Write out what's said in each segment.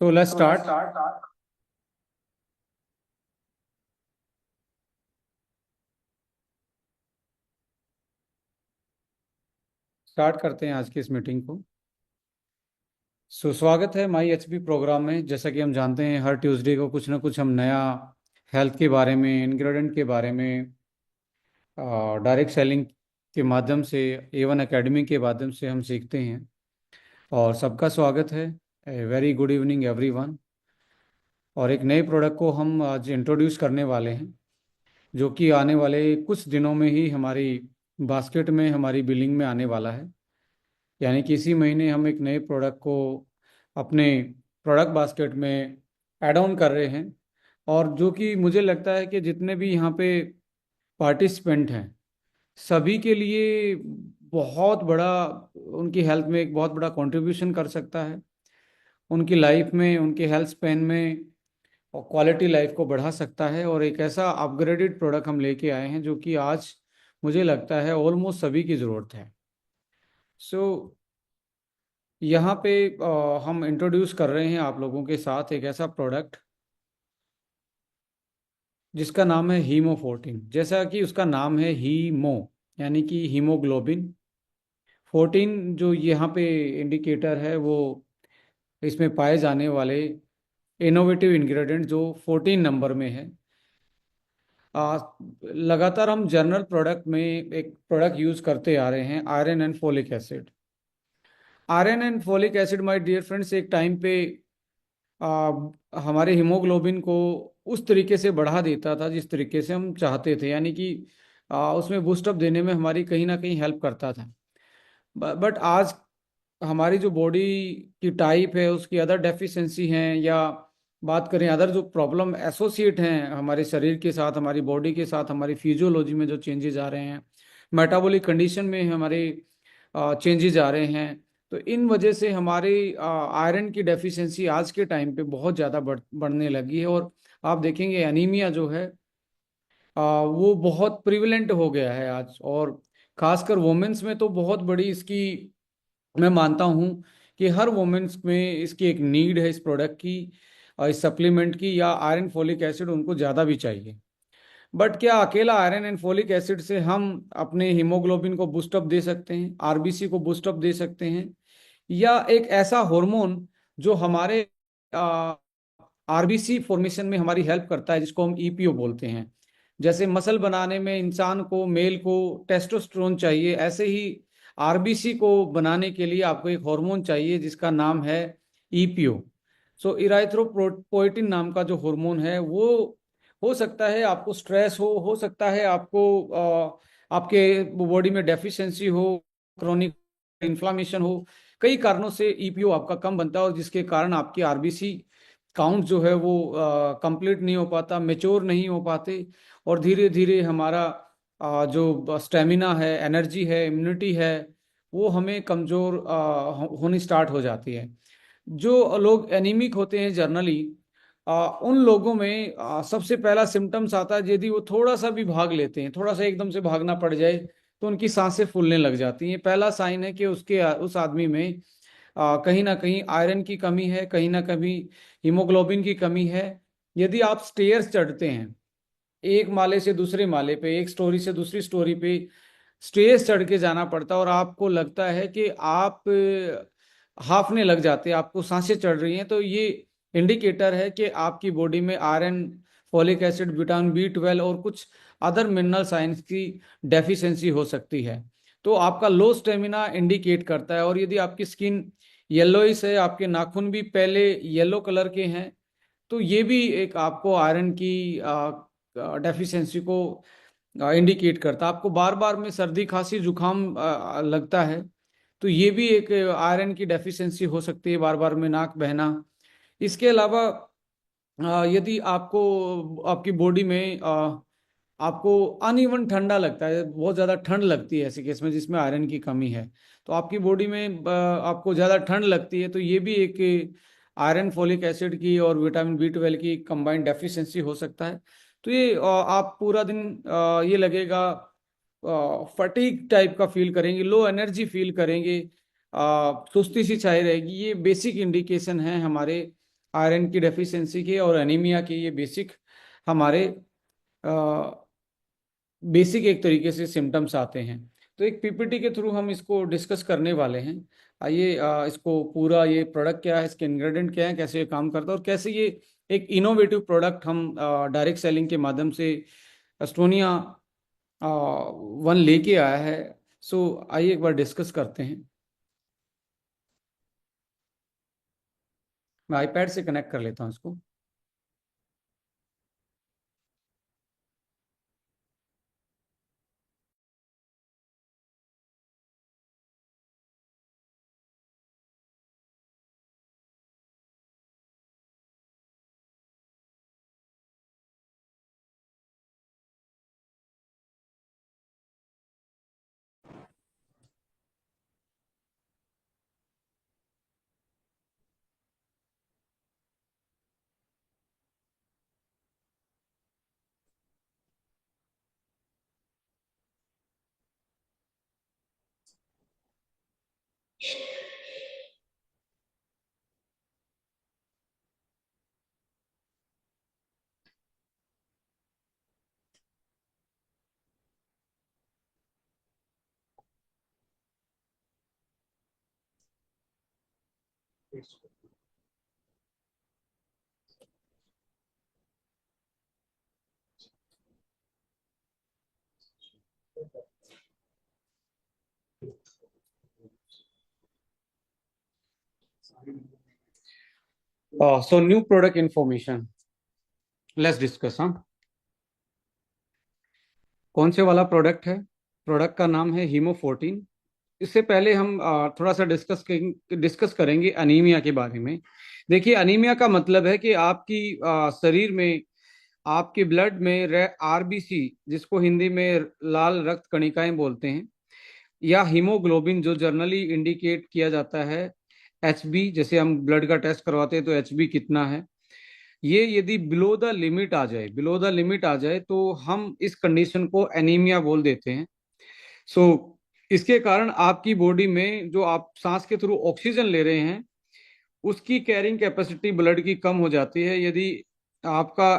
So let's start. Start करते हैं आज की इस मीटिंग को। सुस्वागत है माई एचपी प्रोग्राम में। जैसा कि हम जानते हैं, हर ट्यूसडे को कुछ ना कुछ हम नया हेल्थ के बारे में, इंग्रेडिएंट के बारे में, डायरेक्ट सेलिंग के माध्यम से, एवन एकेडमी के माध्यम से हम सीखते हैं। और सबका स्वागत है। Very good evening everyone. और एक नए प्रोडक्ट को हम आज इंट्रोड्यूस करने वाले हैं, जो कि आने वाले कुछ दिनों में ही हमारी बास्केट में, हमारी बिलिंग में आने वाला है। यानी कि इसी महीने हम एक नए प्रोडक्ट को अपने प्रोडक्ट बास्केट में ऐड ऑन कर रहे हैं। और जो कि मुझे लगता है कि जितने भी यहाँ पे पार्टिसिपेंट हैं, सभी के लिए बहुत बड़ा, उनकी हेल्थ में एक बहुत बड़ा कंट्रीब्यूशन कर सकता है, उनकी लाइफ में, उनके हेल्थ स्पैन में और क्वालिटी लाइफ को बढ़ा सकता है। और एक ऐसा अपग्रेडेड प्रोडक्ट हम लेके आए हैं जो कि आज मुझे लगता है ऑलमोस्ट सभी की ज़रूरत है। सो यहाँ पे हम इंट्रोड्यूस कर रहे हैं आप लोगों के साथ एक ऐसा प्रोडक्ट जिसका नाम है हीमो 14। जैसा कि उसका नाम है हीमो, यानी कि हीमोग्लोबिन 14। जो यहाँ पे इंडिकेटर है वो इसमें पाए जाने वाले इनोवेटिव इंग्रेडिएंट जो 14 नंबर में है। आ, लगातार हम जनरल प्रोडक्ट में एक प्रोडक्ट यूज करते आ रहे हैं, iron and folic acid. Iron and folic acid, my dear friends, एक टाइम पे आ, हमारे हीमोग्लोबिन को उस तरीके से बढ़ा देता था जिस तरीके से हम चाहते थे, यानी कि उसमें बूस्टअप देने में हमारी कहीं ना कहीं हेल्प करता था। बट आज हमारी जो बॉडी की टाइप है, उसकी अदर डेफिशिएंसी हैं, या बात करें अदर जो प्रॉब्लम एसोसिएट हैं हमारे शरीर के साथ, हमारी बॉडी के साथ, हमारी फिजियोलॉजी में जो चेंजेस आ रहे हैं, मेटाबॉलिक कंडीशन में हमारे चेंजेस आ रहे हैं, तो इन वजह से हमारी आयरन की डेफिशिएंसी आज के टाइम पे बहुत ज़्यादा बढ़ने लगी है। और आप देखेंगे एनीमिया जो है वो बहुत प्रिविलेंट हो गया है आज। और खासकर वुमेन्स में तो बहुत बड़ी इसकी, मैं मानता हूँ कि हर वुमेन्स में इसकी एक नीड है, इस प्रोडक्ट की, इस सप्लीमेंट की, या आयरन फोलिक एसिड उनको ज़्यादा भी चाहिए। बट क्या अकेला आयरन एंड फोलिक एसिड से हम अपने हीमोग्लोबिन को बूस्टअप दे सकते हैं, आरबीसी को बूस्टअप दे सकते हैं, या एक ऐसा हार्मोन जो हमारे आरबीसी फॉर्मेशन में हमारी हेल्प करता है, जिसको हम ईपीओ बोलते हैं। जैसे मसल बनाने में इंसान को, मेल को टेस्टोस्टेरोन चाहिए, ऐसे ही आरबीसी को बनाने के लिए आपको एक हार्मोन चाहिए जिसका नाम है ईपीओ। सो इराइथ्रोपोइटिन नाम का जो हार्मोन है वो, हो सकता है आपको स्ट्रेस हो सकता है आपको आपके बॉडी में डेफिशिएंसी हो, क्रोनिक इन्फ्लामेशन हो, कई कारणों से ईपीओ आपका कम बनता है, और जिसके कारण आपकी आरबीसी काउंट जो है वो कंप्लीट नहीं हो पाता, मेच्योर नहीं हो पाते। और धीरे धीरे हमारा जो स्टेमिना है, एनर्जी है, इम्यूनिटी है, वो हमें कमज़ोर होनी स्टार्ट हो जाती है। जो लोग एनीमिक होते हैं जनरली, उन लोगों में सबसे पहला सिम्टम्स आता है यदि वो थोड़ा सा भी भाग लेते हैं, थोड़ा सा एकदम से भागना पड़ जाए तो उनकी सांसें फूलने लग जाती हैं। पहला साइन है कि उसके उस आदमी में कहीं ना कहीं आयरन की कमी है, कहीं ना कहीं हीमोग्लोबिन की कमी है। यदि आप स्टेयर्स चढ़ते हैं, एक माले से दूसरे माले पे, एक स्टोरी से दूसरी स्टोरी पे स्टेज चढ़ के जाना पड़ता है, और आपको लगता है कि आप हाफने लग जाते हैं, आपको सांसें चढ़ रही हैं, तो ये इंडिकेटर है कि आपकी बॉडी में iron, folic acid, vitamin B 12 और कुछ अदर मिनरल साइंस की डेफिशिएंसी हो सकती है। तो आपका लो स्टेमिना इंडिकेट करता है। और यदि आपकी स्किन येलोइश है, आपके नाखून भी पहले येलो कलर के हैं, तो ये भी एक आपको आयरन की डेफिशिएंसी को इंडिकेट करता है। आपको बार बार में सर्दी, खांसी, जुकाम लगता है, तो ये भी एक आयरन की डेफिशिएंसी हो सकती है, बार बार में नाक बहना। इसके अलावा यदि आपको, आपकी बॉडी में आपको अनइवन ठंडा लगता है, बहुत ज़्यादा ठंड लगती है ऐसे केस में जिसमें आयरन की कमी है, तो आपकी बॉडी में आपको ज़्यादा ठंड लगती है, तो ये भी एक आयरन, फोलिक एसिड की और विटामिन बी 12 की कंबाइंड डेफिशिएंसी हो सकता है। तो ये आप पूरा दिन ये लगेगा, फटीग टाइप का फील करेंगे, लो एनर्जी फील करेंगे, सुस्ती सी छाई रहेगी। ये बेसिक इंडिकेशन है हमारे आयरन की डेफिशिएंसी के और एनीमिया के, ये बेसिक हमारे बेसिक एक तरीके से सिम्टम्स आते हैं। तो एक पीपीटी के थ्रू हम इसको डिस्कस करने वाले हैं। आइए इसको पूरा, ये प्रोडक्ट क्या है, इसके इंग्रेडिएंट क्या है, कैसे ये काम करता है और कैसे ये एक इनोवेटिव प्रोडक्ट हम डायरेक्ट सेलिंग के माध्यम से एस्टोनिया वन लेके आया है। सो आइए एक बार डिस्कस करते हैं। मैं आईपैड से कनेक्ट कर लेता हूँ इसको। So new product information, let's discuss. हाँ, कौन से वाला प्रोडक्ट है? प्रोडक्ट का नाम है हीमो 14। इससे पहले हम थोड़ा सा डिस्कस करेंगे अनीमिया के बारे में। देखिए, अनीमिया का मतलब है कि आपकी शरीर में, आपके ब्लड में आरबीसी, जिसको हिंदी में लाल रक्त कणिकाएं बोलते हैं, या हीमोग्लोबिन जो जर्नली इंडिकेट किया जाता है, एचबी, जैसे हम ब्लड का टेस्ट करवाते हैं तो एचबी कितना है, ये यदि बिलो द लिमिट आ जाए, बिलो द लिमिट आ जाए तो हम इस कंडीशन को एनीमिया बोल देते हैं। सो इसके कारण आपकी बॉडी में जो आप सांस के थ्रू ऑक्सीजन ले रहे हैं, उसकी कैरिंग कैपेसिटी ब्लड की कम हो जाती है। यदि आपका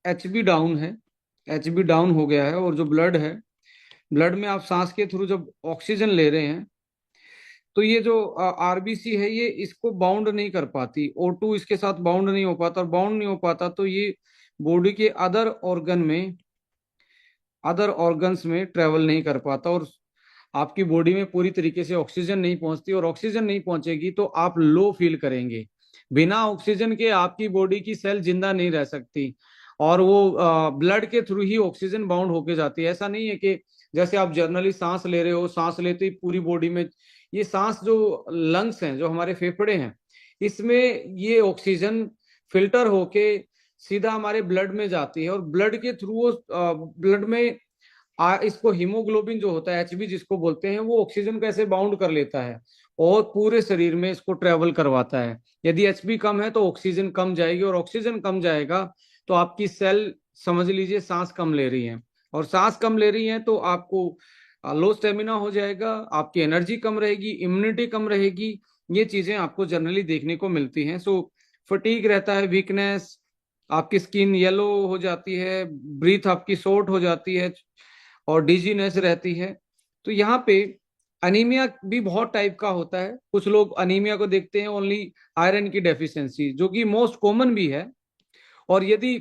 एचबी डाउन है, एचबी डाउन हो गया है, और जो ब्लड है, ब्लड में आप सांस के थ्रू जब ऑक्सीजन ले रहे हैं, तो ये जो आरबीसी है, ये इसको बाउंड नहीं कर पाती, O2 इसके साथ बाउंड नहीं हो पाता, और बाउंड नहीं हो पाता तो ये बॉडी के अदर ऑर्गन्स में ट्रेवल नहीं कर पाता, और आपकी बॉडी में पूरी तरीके से ऑक्सीजन नहीं पहुंचती, और ऑक्सीजन नहीं पहुंचेगी तो आप लो फील करेंगे। बिना ऑक्सीजन के आपकी बॉडी की सेल जिंदा नहीं रह सकती, और वो ब्लड के थ्रू ही ऑक्सीजन बाउंड होके जाती है। ऐसा नहीं है कि जैसे आप जर्नली सांस ले रहे हो, सांस लेते ही पूरी बॉडी में, ये सांस जो लंग्स हैं, जो हमारे फेफड़े हैं, इसमें ये ऑक्सीजन फिल्टर होके सीधा हमारे ब्लड में जाती है, और ब्लड के थ्रू वो ब्लड में इसको हीमोग्लोबिन जो होता है, एचबी जिसको बोलते हैं, वो ऑक्सीजन को ऐसे बाउंड कर लेता है और पूरे शरीर में इसको ट्रेवल करवाता है। यदि एचबी कम है तो ऑक्सीजन कम जाएगी, और ऑक्सीजन कम जाएगा तो आपकी सेल, समझ लीजिए, सांस कम ले रही है, और सांस कम ले रही है तो आपको लो स्टेमिना हो जाएगा, आपकी एनर्जी कम रहेगी, इम्यूनिटी कम रहेगी। ये चीजें आपको जनरली देखने को मिलती हैं। सो फटीग रहता है, वीकनेस, आपकी स्किन येलो हो जाती है, ब्रीथ आपकी शॉर्ट हो जाती है, और डिजीनेस रहती है। तो यहाँ पे अनीमिया भी बहुत टाइप का होता है। कुछ लोग अनीमिया को देखते हैं ओनली आयरन की डेफिशिएंसी, जो कि मोस्ट कॉमन भी है। और यदि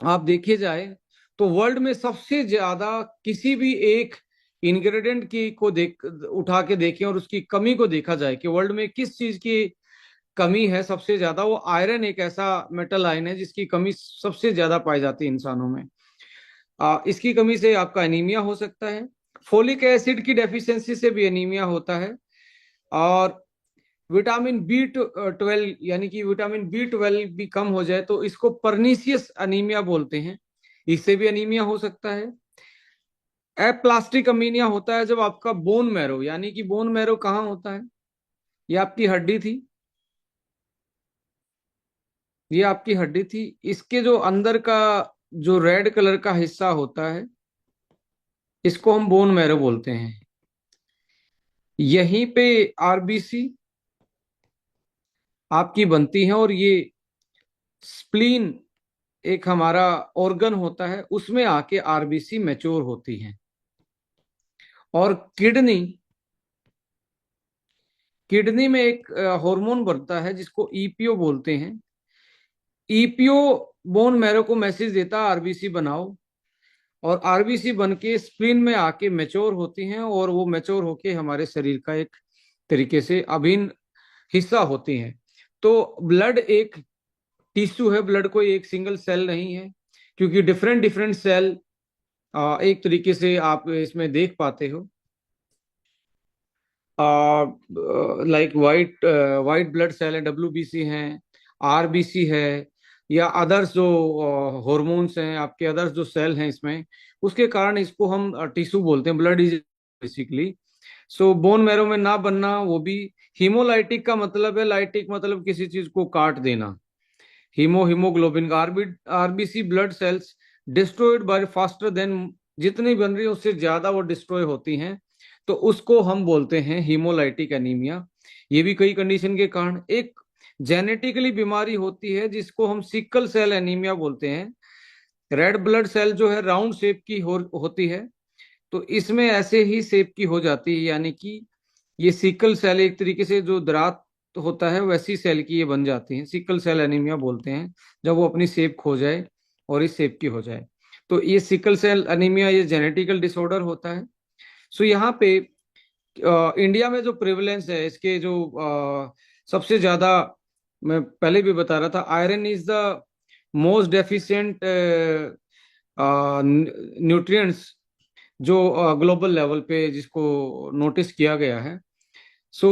आप देखे जाए तो वर्ल्ड में सबसे ज्यादा किसी भी एक इंग्रेडिएंट की को देख उठा के देखें और उसकी कमी को देखा जाए कि वर्ल्ड में किस चीज की कमी है सबसे ज्यादा, वो आयरन एक ऐसा मेटल आयन है जिसकी कमी सबसे ज्यादा पाई जाती है इंसानों में। इसकी कमी से आपका एनीमिया हो सकता है। फोलिक एसिड की डेफिशिएंसी से भी एनीमिया होता है। और विटामिन B12, यानी कि विटामिन B12 भी कम हो जाए तो इसको परनीसियस अनीमिया बोलते हैं, इससे भी अनीमिया हो सकता है। एप्लास्टिक अमीनिया होता है जब आपका बोन मैरो, यानी कि बोन मैरो कहाँ होता है, ये आपकी हड्डी थी, ये आपकी हड्डी थी, इसके जो अंदर का जो रेड कलर का हिस्सा होता है, इसको हम बोन मैरो बोलते हैं। यहीं पे आरबीसी आपकी बनती है, और ये स्प्लीन एक हमारा ऑर्गन होता है, उसमें आके आरबीसी मैच्योर होती हैं। और किडनी, किडनी में एक हार्मोन बनता है जिसको ईपीओ बोलते हैं। ईपीओ बोन मैरो को मैसेज देता है आरबीसी बनाओ, और आरबीसी बन के स्प्लीन में आके मैच्योर होती हैं, और वो मैच्योर होके हमारे शरीर का एक तरीके से अभिन्न हिस्सा होती हैं। तो ब्लड एक टिश्यू है, ब्लड कोई एक सिंगल सेल नहीं है, क्योंकि डिफरेंट डिफरेंट सेल एक तरीके से आप इसमें देख पाते हो। Like white white blood cell है, डब्ल्यूबीसी हैं, आरबीसी है, या अदर्स जो हॉर्मोन्स हैं आपके, अदर्स जो सेल हैं इसमें, उसके कारण इसको हम टिश्यू बोलते हैं। Blood is basically, so bone marrow में ना बनना वो भी। हीमोलाइटिक का मतलब है, लाइटिक मतलब किसी चीज को काट देना। हीमोग्लोबिन का, RBC blood cells destroyed by faster than, जितनी बन रही है उससे ज्यादा वो डिस्ट्रॉय होती हैं, तो उसको हम बोलते हैं हीमोलाइटिक एनीमिया। ये भी कई कंडीशन के कारण। एक जेनेटिकली बीमारी होती है जिसको हम सिकल सेल एनीमिया बोलते हैं। रेड ब्लड सेल जो है राउंड शेप की होती है, तो इसमें ऐसे ही शेप की हो जाती है, यानी कि ये सिकल सेल एक तरीके से जो दरात होता है वैसी सेल की ये बन जाती है, सिकल सेल एनीमिया बोलते हैं, जब वो अपनी शेप खो जाए और इस शेप की हो जाए। तो ये सिकल सेल एनीमिया ये जेनेटिकल डिसऑर्डर होता है। सो यहाँ पे इंडिया में जो प्रेवलेंस है इसके, जो सबसे ज्यादा, मैं पहले भी बता रहा था, iron is the most deficient nutrients जो ग्लोबल लेवल पे जिसको नोटिस किया गया है। सो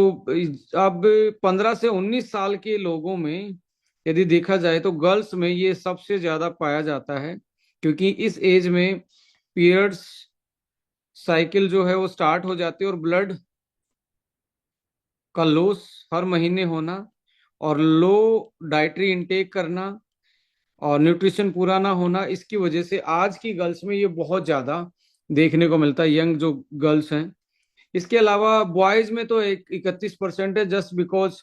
अब 15 से 19 साल के लोगों में यदि देखा जाए तो गर्ल्स में ये सबसे ज्यादा पाया जाता है, क्योंकि इस एज में पीरियड्स साइकिल जो है वो स्टार्ट हो जाती है, और ब्लड का लॉस हर महीने होना, और लो डाइटरी इंटेक करना, और न्यूट्रिशन पूरा ना होना, इसकी वजह से आज की गर्ल्स में ये बहुत ज्यादा देखने को मिलता है, यंग जो गर्ल्स हैं। इसके अलावा बॉयज में तो एक 31% है, जस्ट बिकॉज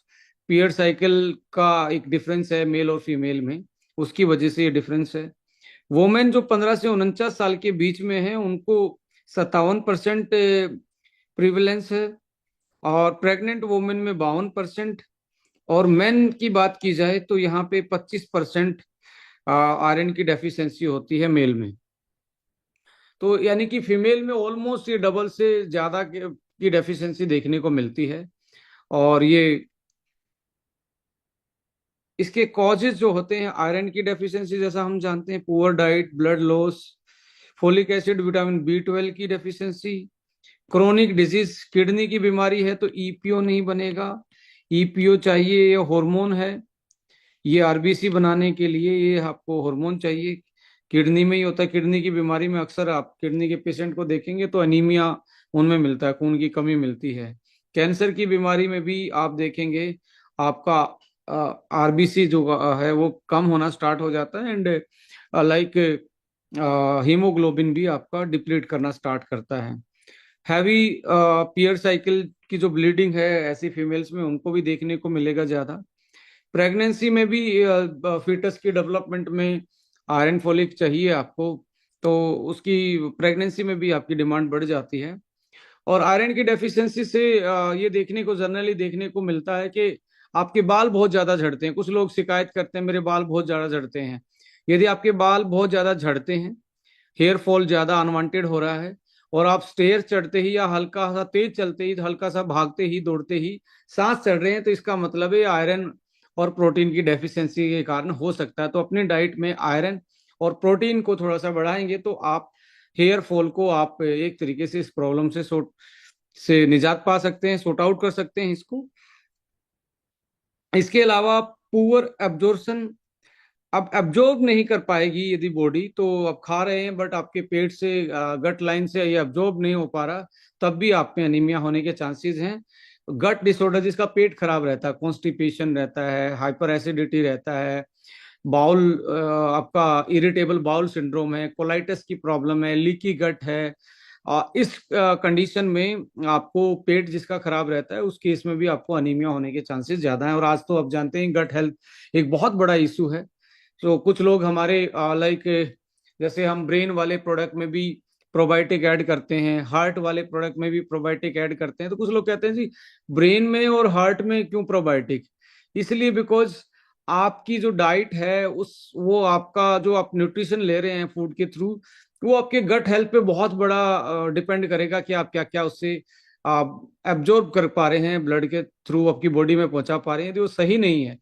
पीरियड साइकिल का एक डिफरेंस है मेल और फीमेल में, उसकी वजह से ये डिफरेंस है। वोमेन जो 15 से 49 साल के बीच में है उनको 57% प्रिविलेंस है, और प्रेग्नेंट वोमेन में 52%। और मेन की बात की जाए तो यहाँ पे 25% आयरन की डेफिशिएंसी होती है मेल में। तो यानी कि फीमेल में ऑलमोस्ट ये डबल से ज्यादा की डेफिशिएंसी देखने को मिलती है। और ये इसके कॉजेज जो होते हैं आयरन की डेफिशिएंसी, जैसा हम जानते हैं, poor diet, blood loss, folic acid, vitamin B 12 की डेफिशिएंसी, क्रोनिक डिजीज, किडनी की बीमारी है तो ईपीओ नहीं बनेगा। ईपीओ चाहिए, ये हार्मोन है, ये आरबीसी बनाने के लिए ये आपको हार्मोन चाहिए। किडनी में ही होता है, किडनी की बीमारी में अक्सर आप किडनी के पेशेंट को देखेंगे तो अनीमिया उनमें मिलता है, खून की कमी मिलती है। कैंसर की बीमारी में भी आप देखेंगे आपका आरबीसी जो है वो कम होना स्टार्ट हो जाता है, एंड लाइक हीमोग्लोबिन भी आपका डिप्लीट करना स्टार्ट करता है। हैवी पीरियड साइकिल की जो ब्लीडिंग है ऐसी फीमेल्स में उनको भी देखने को मिलेगा ज्यादा। प्रेगनेंसी में भी फीटस की डेवलपमेंट में आयरन फोलिक चाहिए आपको, तो उसकी प्रेगनेंसी में भी आपकी डिमांड बढ़ जाती है। और आयरन की डेफिशिएंसी से ये देखने को जनरली देखने को मिलता है कि आपके बाल बहुत ज्यादा झड़ते हैं। कुछ लोग शिकायत करते हैं मेरे बाल बहुत ज्यादा झड़ते हैं। यदि आपके बाल बहुत ज्यादा झड़ते हैं, हेयर फॉल ज्यादा अनवांटेड हो रहा है, और आप स्टेयर चढ़ते ही या हल्का सा तेज चलते ही, हल्का सा भागते ही, दौड़ते ही सांस चढ़ रहे हैं, तो इसका मतलब है आयरन और प्रोटीन की डेफिशिएंसी के कारण हो सकता है। तो अपनी डाइट में आयरन और प्रोटीन को थोड़ा सा बढ़ाएंगे तो आप हेयर फॉल को आप एक तरीके से इस प्रॉब्लम से निजात पा सकते हैं, सॉर्ट आउट कर सकते हैं इसको। इसके अलावा पुअर एब्जॉर्प्शन, अब एब्जॉर्ब नहीं कर पाएगी यदि बॉडी, तो आप खा रहे हैं बट आपके पेट से गट लाइन से ये एब्जॉर्ब नहीं हो पा रहा, तब भी आप में अनीमिया होने के चांसेस हैं। गट डिसऑर्डर, जिसका पेट खराब रहता है, कॉन्स्टिपेशन रहता है, हाइपर एसिडिटी रहता है, बाउल आपका इरिटेबल बाउल सिंड्रोम है, कोलाइटिस की प्रॉब्लम है, लीकी गट है, इस कंडीशन में आपको पेट जिसका खराब रहता है उस केस में भी आपको अनीमिया होने के चांसेस ज्यादा हैं। और आज तो आप जानते हैं गट हेल्थ एक बहुत बड़ा इशू है। तो कुछ लोग हमारे लाइक जैसे हम ब्रेन वाले प्रोडक्ट में भी प्रोबायोटिक ऐड करते हैं, हार्ट वाले प्रोडक्ट में भी प्रोबायोटिक ऐड करते हैं। तो कुछ लोग कहते हैं जी ब्रेन में और हार्ट में क्यों प्रोबायोटिक? इसलिए बिकॉज आपकी जो डाइट है उस वो आपका जो आप न्यूट्रिशन ले रहे हैं फूड के थ्रू, वो आपके गट हेल्थ पे बहुत बड़ा डिपेंड करेगा कि आप क्या क्या उससे आप एब्जॉर्ब कर पा रहे हैं, ब्लड के थ्रू आपकी बॉडी में पहुंचा पा रहे हैं। यदि वो सही नहीं है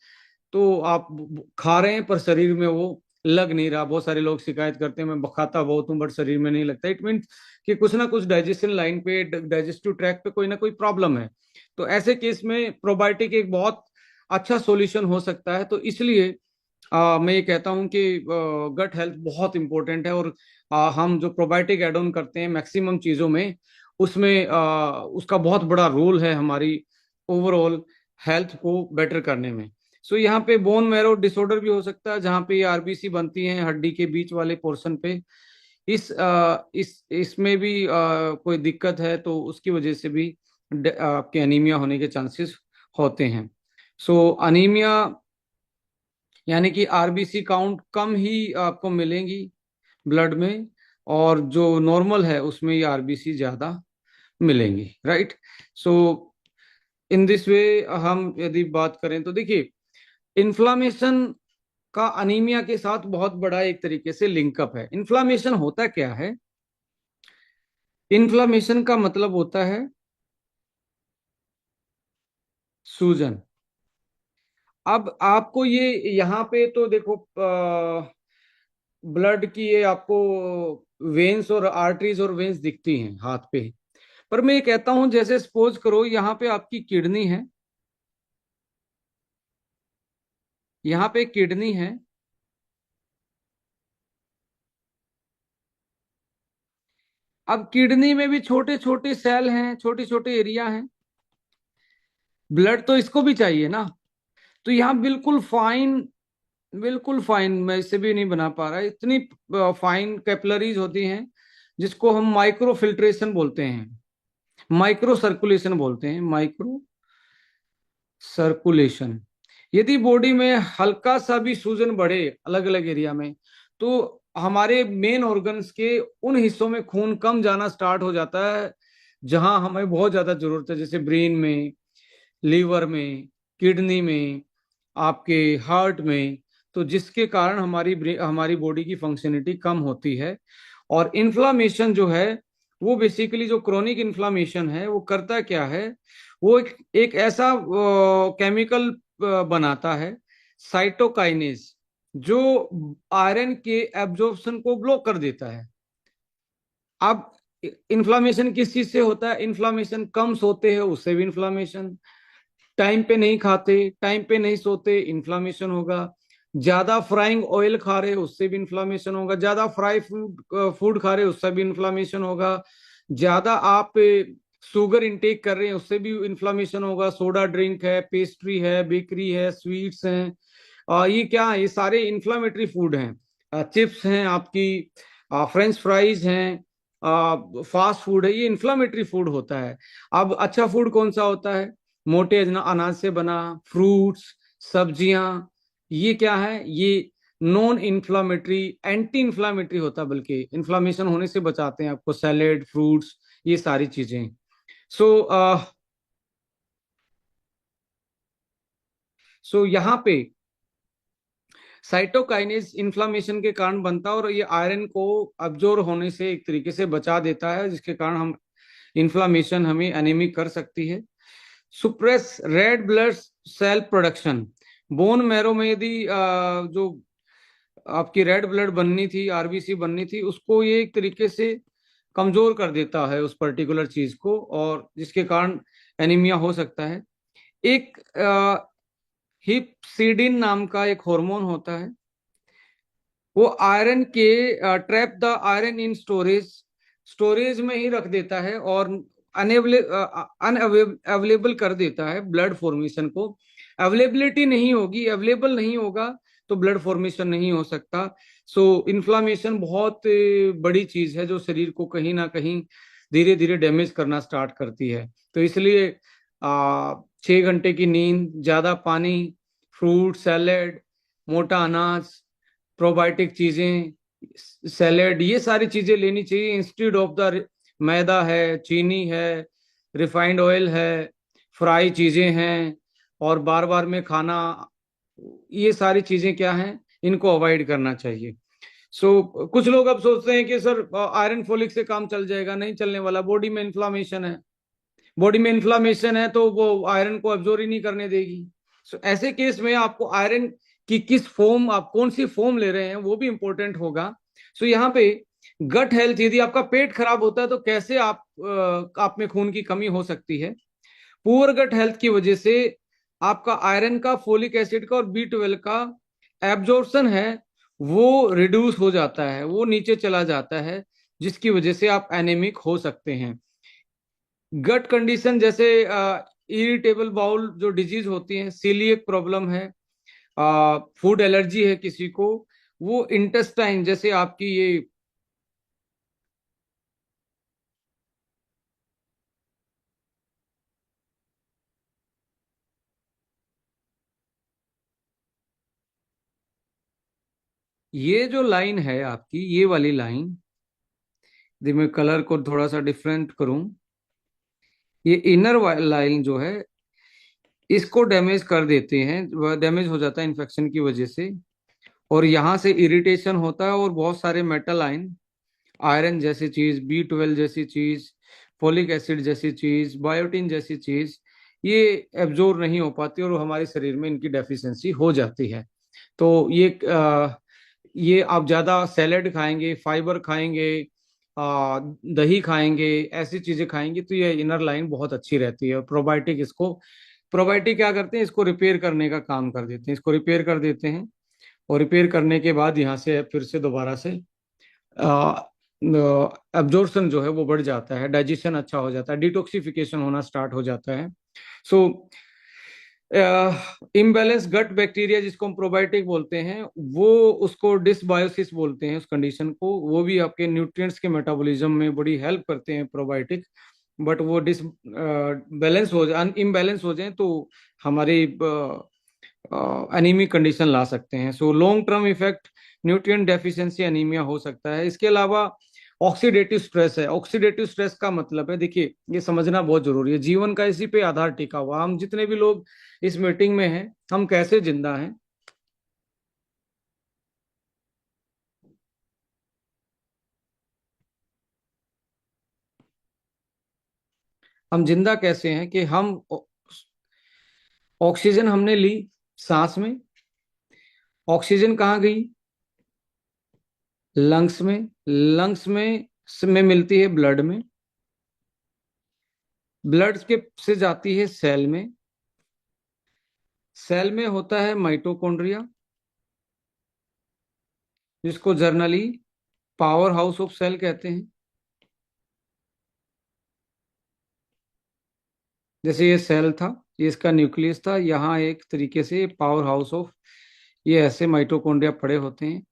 तो आप खा रहे हैं पर शरीर में वो लग नहीं रहा। बहुत सारे लोग शिकायत करते हैं मैं खाता बहुत हूँ बट शरीर में नहीं लगता। इट मीन्स कि कुछ ना कुछ डाइजेशन लाइन पे, डाइजेस्टिव ट्रैक पे कोई ना कोई प्रॉब्लम है। तो ऐसे केस में प्रोबायोटिक एक बहुत अच्छा सॉल्यूशन हो सकता है। तो इसलिए मैं ये कहता हूँ कि गट हेल्थ बहुत इंपॉर्टेंट है। और हम जो प्रोबायोटिक एड ऑन करते हैं मैक्सिमम चीज़ों में, उसमें उसका बहुत बड़ा रोल है हमारी ओवरऑल हेल्थ को बेटर करने में। सो यहाँ पे बोन मैरो डिसऑर्डर भी हो सकता है जहाँ पे ये आरबीसी बनती हैं हड्डी के बीच वाले पोर्शन पे। इसमें भी कोई दिक्कत है तो उसकी वजह से भी आपके अनीमिया होने के चांसेस होते हैं। सो अनीमिया यानी कि आरबीसी काउंट कम ही आपको मिलेंगी ब्लड में, और जो नॉर्मल है उसमें ये आरबीसी ज्यादा मिलेंगी, right. So in this way हम यदि बात करें तो देखिए इन्फ्लामेशन का अनीमिया के साथ बहुत बड़ा एक तरीके से लिंकअप है। इन्फ्लामेशन होता क्या है? इन्फ्लामेशन का मतलब होता है सूजन। अब आपको ये यहाँ पे तो देखो ब्लड की ये आपको वेन्स और आर्टरीज और वेन्स दिखती हैं हाथ पे। पर मैं ये कहता हूं जैसे सपोज करो यहाँ पे आपकी किडनी है, यहाँ पे किडनी है। अब किडनी में भी छोटे छोटे सेल हैं, छोटे छोटे एरिया हैं। ब्लड तो इसको भी चाहिए ना। तो यहाँ बिल्कुल फाइन, बिल्कुल फाइन, मैं इसे भी नहीं बना पा रहा, इतनी फाइन कैपिलरीज होती हैं जिसको हम माइक्रो फिल्ट्रेशन बोलते हैं, माइक्रो सर्कुलेशन बोलते हैं, माइक्रो सर्कुलेशन। यदि बॉडी में हल्का सा भी सूजन बढ़े अलग अलग एरिया में, तो हमारे मेन ऑर्गन्स के उन हिस्सों में खून कम जाना स्टार्ट हो जाता है जहां हमें बहुत ज्यादा जरूरत है, जैसे ब्रेन में, लीवर में, किडनी में, आपके हार्ट में। तो जिसके कारण हमारी बॉडी की फंक्शनलिटी कम होती है। और इन्फ्लामेशन जो है वो बेसिकली जो क्रोनिक इन्फ्लामेशन है वो करता क्या है, वो एक ऐसा केमिकल बनाता है, साइटोकाइनेज, जो आयरन के एब्जॉर्प्शन को ब्लॉक कर देता है। अब इन्फ्लामेशन किस चीज से होता है? इन्फ्लामेशन कम सोते हैं उससे भी इन्फ्लामेशन, टाइम पे नहीं खाते, टाइम पे नहीं सोते, इन्फ्लामेशन होगा। ज्यादा फ्राइंग ऑयल खा रहे उससे भी इन्फ्लामेशन होगा, ज्यादा फ्राई फूड खा रहे उससे भी इन्फ्लामेशन होगा, ज्यादा आप शुगर इंटेक कर रहे हैं उससे भी इन्फ्लामेशन होगा। सोडा ड्रिंक है, पेस्ट्री है, बेकरी है, स्वीट्स हैं, ये क्या है? ये सारे इन्फ्लामेटरी फूड हैं। चिप्स हैं आपकी, फ्रेंच फ्राइज हैं, फास्ट फूड है, ये इन्फ्लामेटरी फूड होता है। अब अच्छा फूड कौन सा होता है? मोटे अनाज से बना, फ्रूट्स, सब्जियां, ये क्या है? ये नॉन इन्फ्लामेटरी, एंटी इन्फ्लामेटरी होता है, बल्कि इन्फ्लामेशन होने से बचाते हैं आपको। सैलेड, फ्रूट्स, ये सारी चीजें। सो यहाँ पे साइटोकाइनेज इन्फ्लामेशन के कारण बनता है और ये आयरन को अब्जॉर्ब होने से एक तरीके से बचा देता है, जिसके कारण हम इन्फ्लामेशन हमें एनीमिक कर सकती है। Suppress red blood cell production, bone marrow में यदि जो आपकी रेड ब्लड बननी थी, आरबीसी बननी थी, उसको ये एक तरीके से कमजोर कर देता है उस पर्टिकुलर चीज को, और जिसके कारण एनीमिया हो सकता है। एक हिपसिडिन नाम का एक हार्मोन होता है, वो आयरन के trap the iron in storage, storage में ही रख देता है और अनअवेलेबल कर देता है ब्लड फॉर्मेशन को। अवेलेबिलिटी नहीं होगी, अवेलेबल नहीं होगा तो ब्लड फॉर्मेशन नहीं हो सकता। सो इन्फ्लामेशन बहुत बड़ी चीज है जो शरीर को कहीं ना कहीं धीरे धीरे डैमेज करना स्टार्ट करती है। तो इसलिए 6 घंटे की नींद, ज्यादा पानी, फ्रूट सैलेड, मोटा अनाज, प्रोबायोटिक चीजें, सैलेड, ये सारी चीजें लेनी चाहिए इंस्टेड ऑफ द मैदा है, चीनी है, रिफाइंड ऑयल है, फ्राई चीजें हैं, और बार बार में खाना, ये सारी चीजें क्या हैं, इनको अवॉइड करना चाहिए। कुछ लोग अब सोचते हैं कि सर आयरन फोलिक से काम चल जाएगा, नहीं चलने वाला। बॉडी में इन्फ्लामेशन है, बॉडी में इन्फ्लामेशन है तो वो आयरन को एब्जॉर्ब ही नहीं करने देगी। ऐसे केस में आपको आयरन की किस फॉर्म, आप कौन सी फॉर्म ले रहे हैं, वो भी इंपॉर्टेंट होगा। यहाँ पे गट हेल्थ, यदि आपका पेट खराब होता है तो कैसे आप में खून की कमी हो सकती है। पुअर गट हेल्थ की वजह से आपका आयरन का, फोलिक एसिड का और B12 का एब्जॉर्प्शन है वो रिड्यूस हो जाता है, वो नीचे चला जाता है, जिसकी वजह से आप एनेमिक हो सकते हैं। गट कंडीशन जैसे इरिटेबल बाउल जो डिजीज होती है, सीलिएक प्रॉब्लम है, फूड एलर्जी है किसी को, वो इंटेस्टाइन जैसे आपकी ये जो लाइन है आपकी, ये वाली लाइन, यदि मैं कलर को थोड़ा सा डिफरेंट करूं, ये इनर लाइन जो है, इसको डैमेज कर देते हैं, डैमेज हो जाता है इन्फेक्शन की वजह से, और यहाँ से इरिटेशन होता है, और बहुत सारे मेटल आयन, आयरन जैसी चीज, B12 जैसी चीज, फोलिक एसिड जैसी चीज, बायोटिन जैसी चीज, ये एब्जॉर्ब नहीं हो पाती और हमारे शरीर में इनकी डेफिशिएंसी हो जाती है। तो ये आप ज्यादा सैलेड खाएंगे, फाइबर खाएंगे, दही खाएंगे, ऐसी चीजें खाएंगे तो ये इनर लाइन बहुत अच्छी रहती है। और प्रोबायोटिक क्या करते हैं, इसको रिपेयर करने का काम कर देते हैं, इसको रिपेयर कर देते हैं, और रिपेयर करने के बाद यहाँ से फिर से दोबारा से एब्जॉर्प्शन जो है वो बढ़ जाता है, डाइजेशन अच्छा हो जाता है, डिटॉक्सिफिकेशन होना स्टार्ट हो जाता है। सो इम्बैलेंस गट बैक्टीरिया जिसको हम प्रोबायोटिक बोलते हैं, वो उसको डिसबायोसिस बोलते हैं उस कंडीशन को, वो भी आपके न्यूट्रिएंट्स के मेटाबॉलिज्म में बड़ी हेल्प करते हैं प्रोबायोटिक। बट वो डिस बैलेंस हो जाए, इम्बैलेंस हो जाए तो हमारी एनीमिक कंडीशन ला सकते हैं। Long term effect nutrient deficiency anaemia हो सकता है। इसके अलावा ऑक्सीडेटिव स्ट्रेस है। ऑक्सीडेटिव स्ट्रेस का मतलब है, देखिए ये समझना बहुत जरूरी है, जीवन का इसी पे आधार टिका हुआ, हम जितने भी लोग इस मीटिंग में हैं, हम कैसे जिंदा हैं, हम जिंदा कैसे हैं कि हम ऑक्सीजन हमने ली सांस में, ऑक्सीजन कहाँ गई, लंग्स में, लंग्स में मिलती है ब्लड में, ब्लड के से जाती है सेल में, सेल में होता है माइटोकॉन्ड्रिया, जिसको generally power house of cell कहते हैं। जैसे ये सेल था, ये इसका न्यूक्लियस था, यहाँ एक तरीके से पावर हाउस ऑफ, ये ऐसे माइटोकॉन्ड्रिया पड़े होते हैं।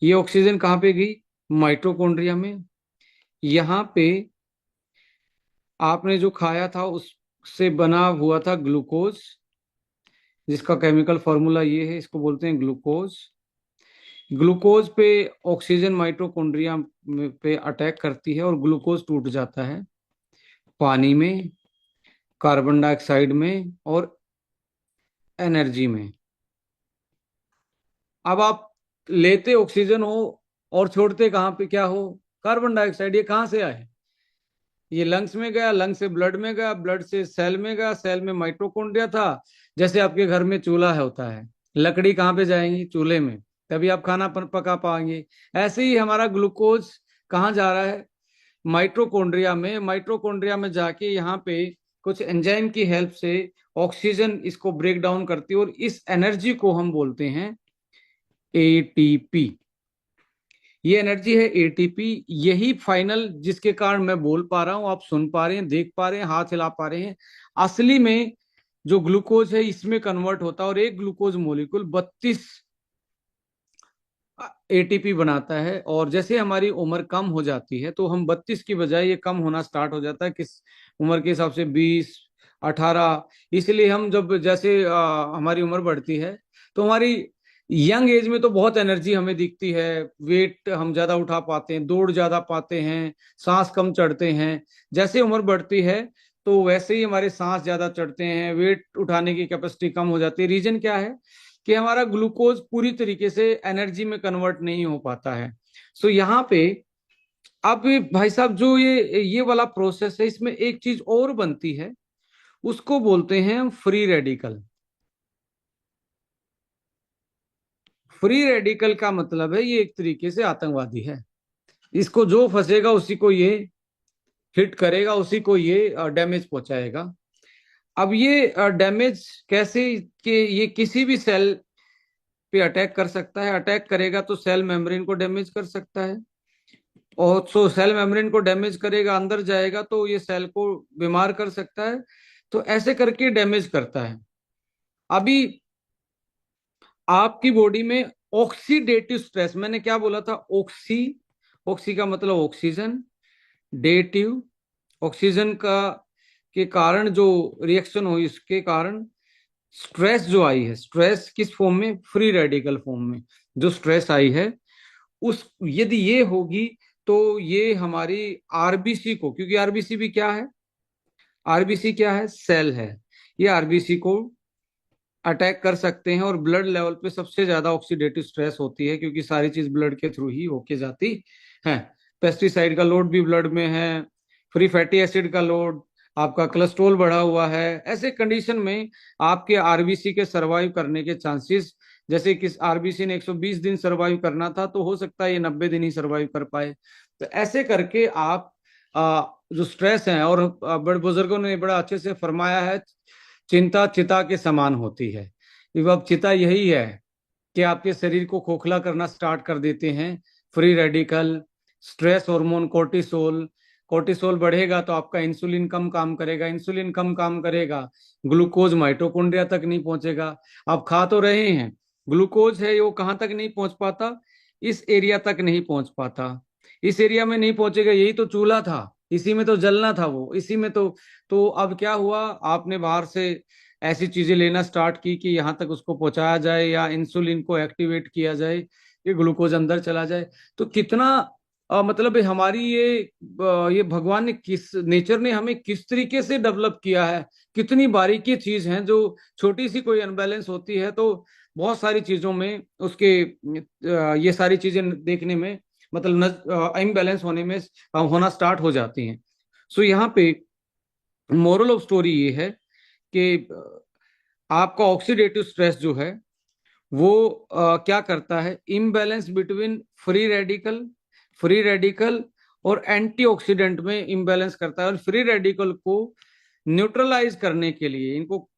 ये ऑक्सीजन कहाँ पे गई, माइटोकॉन्ड्रिया में। यहाँ पे आपने जो खाया था उससे बना हुआ था ग्लूकोज, जिसका केमिकल फॉर्मूला ये है, इसको बोलते हैं ग्लूकोज। ग्लूकोज पे ऑक्सीजन माइटोकॉन्ड्रिया पे अटैक करती है और ग्लूकोज टूट जाता है पानी में, कार्बन डाइऑक्साइड में और एनर्जी में। अब आप लेते ऑक्सीजन हो और छोड़ते कहाँ पे क्या हो, कार्बन डाइऑक्साइड। ये कहाँ से आए, ये लंग्स में गया, लंग्स से ब्लड में गया, ब्लड से सेल में गया, सेल में माइटोकॉन्ड्रिया था। जैसे आपके घर में चूल्हा है होता है, लकड़ी कहाँ पे जाएंगी, चूल्हे में, तभी आप खाना पका पाएंगे। ऐसे ही हमारा ग्लूकोज कहाँ जा रहा है, माइटोकॉन्ड्रिया में। माइटोकॉन्ड्रिया में जाके यहाँ पे कुछ एंजाइम की हेल्प से ऑक्सीजन इसको ब्रेक डाउन करती है, और इस एनर्जी को हम बोलते हैं एटीपी। ये एनर्जी है एटीपी, यही फाइनल जिसके कारण मैं बोल पा रहा हूं, आप सुन पा रहे हैं, देख पा रहे हैं, हाथ हिला पा रहे हैं। असली में जो ग्लूकोज है इसमें कन्वर्ट होता है, और एक ग्लूकोज मोलिक्यूल 32 एटीपी बनाता है। और जैसे हमारी उम्र कम हो जाती है तो हम 32 की बजाय ये कम होना स्टार्ट हो जाता है, किस उम्र के हिसाब से, 20, 18। इसलिए हम जब जैसे हमारी उम्र बढ़ती है तो हमारी यंग एज में तो बहुत एनर्जी हमें दिखती है, वेट हम ज्यादा उठा पाते हैं, दौड़ ज्यादा पाते हैं, सांस कम चढ़ते हैं। जैसे उम्र बढ़ती है तो वैसे ही हमारे सांस ज्यादा चढ़ते हैं, वेट उठाने की कैपेसिटी कम हो जाती है। रीजन क्या है कि हमारा ग्लूकोज पूरी तरीके से एनर्जी में कन्वर्ट नहीं हो पाता है। सो यहाँ पे अब भाई साहब जो ये वाला प्रोसेस है, इसमें एक चीज और बनती है, उसको बोलते हैं फ्री रेडिकल। फ्री रेडिकल का मतलब है ये एक तरीके से आतंकवादी है। इसको जो फंसेगा उसी को ये हिट करेगा, उसी को ये डैमेज पहुंचाएगा। अब ये डैमेज कैसे, कि ये किसी भी सेल पे अटैक कर सकता है। अटैक करेगा तो सेल मेम्ब्रेन को डैमेज कर सकता है, और सो सेल मेम्ब्रेन को डैमेज करेगा, अंदर जाएगा तो ये सेल को बीमार कर सकता है। तो ऐसे करके डैमेज करता है। अभी आपकी बॉडी में ऑक्सीडेटिव स्ट्रेस, मैंने क्या बोला था, ऑक्सी, ऑक्सी का मतलब ऑक्सीजन, डेटिव, ऑक्सीजन का के कारण जो रिएक्शन हुई, इसके कारण स्ट्रेस जो आई है, स्ट्रेस किस फॉर्म में, फ्री रेडिकल फॉर्म में जो स्ट्रेस आई है, उस यदि ये होगी तो ये हमारी आरबीसी को, क्योंकि आरबीसी भी क्या है, आरबीसी क्या है, सेल है, ये आरबीसी को अटैक कर सकते हैं। और ब्लड लेवल पे सबसे ज्यादा ऑक्सीडेटिव स्ट्रेस होती है, क्योंकि सारी चीज ब्लड के थ्रू ही होके जाती है। पेस्टिसाइड का लोड भी ब्लड में है, फ्री फैटी एसिड का लोड, आपका कोलेस्ट्रॉल बढ़ा हुआ है। ऐसे कंडीशन में आपके आरबीसी के सरवाइव करने के चांसेस, जैसे कि आरबीसी ने 120 दिन सरवाइव करना था, तो हो सकता है ये 90 दिन ही सरवाइव कर पाए। तो ऐसे करके आप जो स्ट्रेस है, और बड़े बुजुर्गों ने बड़ा अच्छे से फरमाया है, चिंता चिता के समान होती है। अब चिता यही है कि आपके शरीर को खोखला करना स्टार्ट कर देते हैं free radical, stress hormone cortisol. Cortisol बढ़ेगा तो आपका इंसुलिन कम काम करेगा, इंसुलिन कम काम करेगा, ग्लूकोज माइटोकॉन्ड्रिया तक नहीं पहुंचेगा। आप खा तो रहे हैं, ग्लूकोज है वो कहाँ तक नहीं पहुंच पाता, इस एरिया तक नहीं पहुंच पाता। इस एरिया में नहीं पहुंचेगा, यही तो चूल्हा था, इसी में तो जलना था वो, इसी में तो अब क्या हुआ, आपने बाहर से ऐसी चीजें लेना स्टार्ट की कि यहाँ तक उसको पहुंचाया जाए, या इंसुलिन को एक्टिवेट किया जाए कि ग्लूकोज अंदर चला जाए। तो कितना मतलब हमारी ये भगवान ने किस, नेचर ने हमें किस तरीके से डेवलप किया है, कितनी बारीकी चीज है। जो छोटी सी कोई अनबैलेंस होती है तो बहुत सारी चीजों में उसके ये सारी चीजें देखने में, मतलब इम्बैलेंस होने में होना स्टार्ट हो जाती हैं। सो यहाँ पे मोरल ऑफ स्टोरी ये है कि आपका ऑक्सीडेटिव स्ट्रेस जो है वो क्या करता है, इम्बैलेंस बिटवीन फ्री रेडिकल और एंटीऑक्सीडेंट में इम्बैलेंस करता है। और फ्री रेडिकल को न्यूट्रलाइज करने के लिए, इनको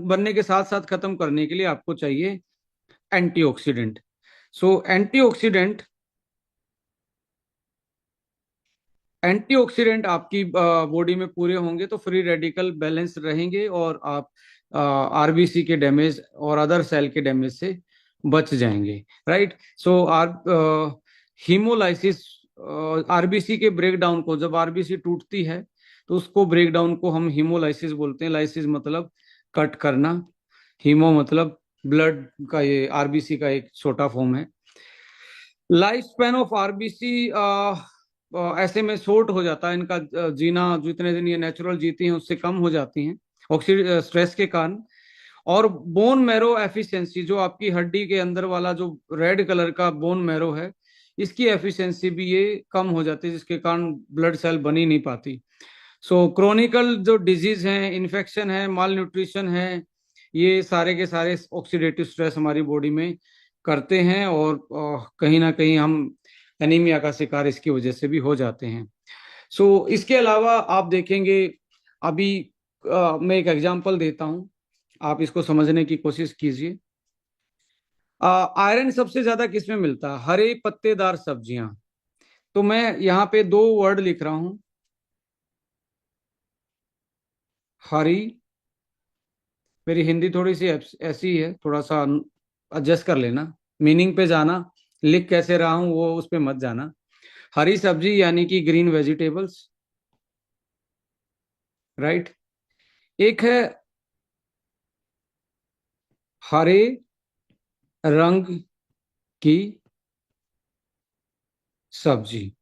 बनने के साथ साथ खत्म करने के लिए आपको चाहिए एंटीऑक्सीडेंट। सो एंटीऑक्सीडेंट आपकी बॉडी में पूरे होंगे तो फ्री रेडिकल बैलेंस रहेंगे, और आप आरबीसी के डैमेज और अदर सेल के डैमेज से बच जाएंगे। राइट। सो हीमोलाइसिस, आरबीसी के ब्रेकडाउन को, जब आरबीसी टूटती है तो उसको ब्रेकडाउन को हम हीमोलाइसिस बोलते हैं। लाइसिस मतलब कट करना, हीमो मतलब ब्लड का, ये आरबीसी का एक छोटा फॉर्म है। लाइफ स्पैन ऑफ आरबीसी ऐसे में शॉर्ट हो जाता है, इनका जीना, जितने दिन ये नेचुरल जीती हैं उससे कम हो जाती हैं ऑक्सीजन स्ट्रेस के कारण। और बोन मैरो एफिशिएंसी, जो आपकी हड्डी के अंदर वाला जो रेड कलर का बोन मैरो है, इसकी एफिशिएंसी भी ये कम हो जाती है, जिसके कारण ब्लड सेल बन ही नहीं पाती। सो क्रोनिकल जो डिजीज है, इन्फेक्शन है, माल न्यूट्रिशन है, ये सारे के सारे ऑक्सीडेटिव स्ट्रेस हमारी बॉडी में करते हैं, और कहीं ना कहीं हम एनीमिया का शिकार इसकी वजह से भी हो जाते हैं। सो इसके अलावा आप देखेंगे, अभी मैं एक एग्जांपल देता हूं, आप इसको समझने की कोशिश कीजिए। आयरन सबसे ज्यादा किस में मिलता है, हरे पत्तेदार सब्जियां। तो मैं यहाँ पे दो वर्ड लिख रहा हूं, हरी, मेरी हिंदी थोड़ी सी ऐसी है, थोड़ा सा एडजस्ट कर लेना, मीनिंग पे जाना, लिख कैसे रहा हूं वो उस पे मत जाना। हरी सब्जी यानी कि ग्रीन वेजिटेबल्स, राइट। एक है हरे रंग की सब्जी।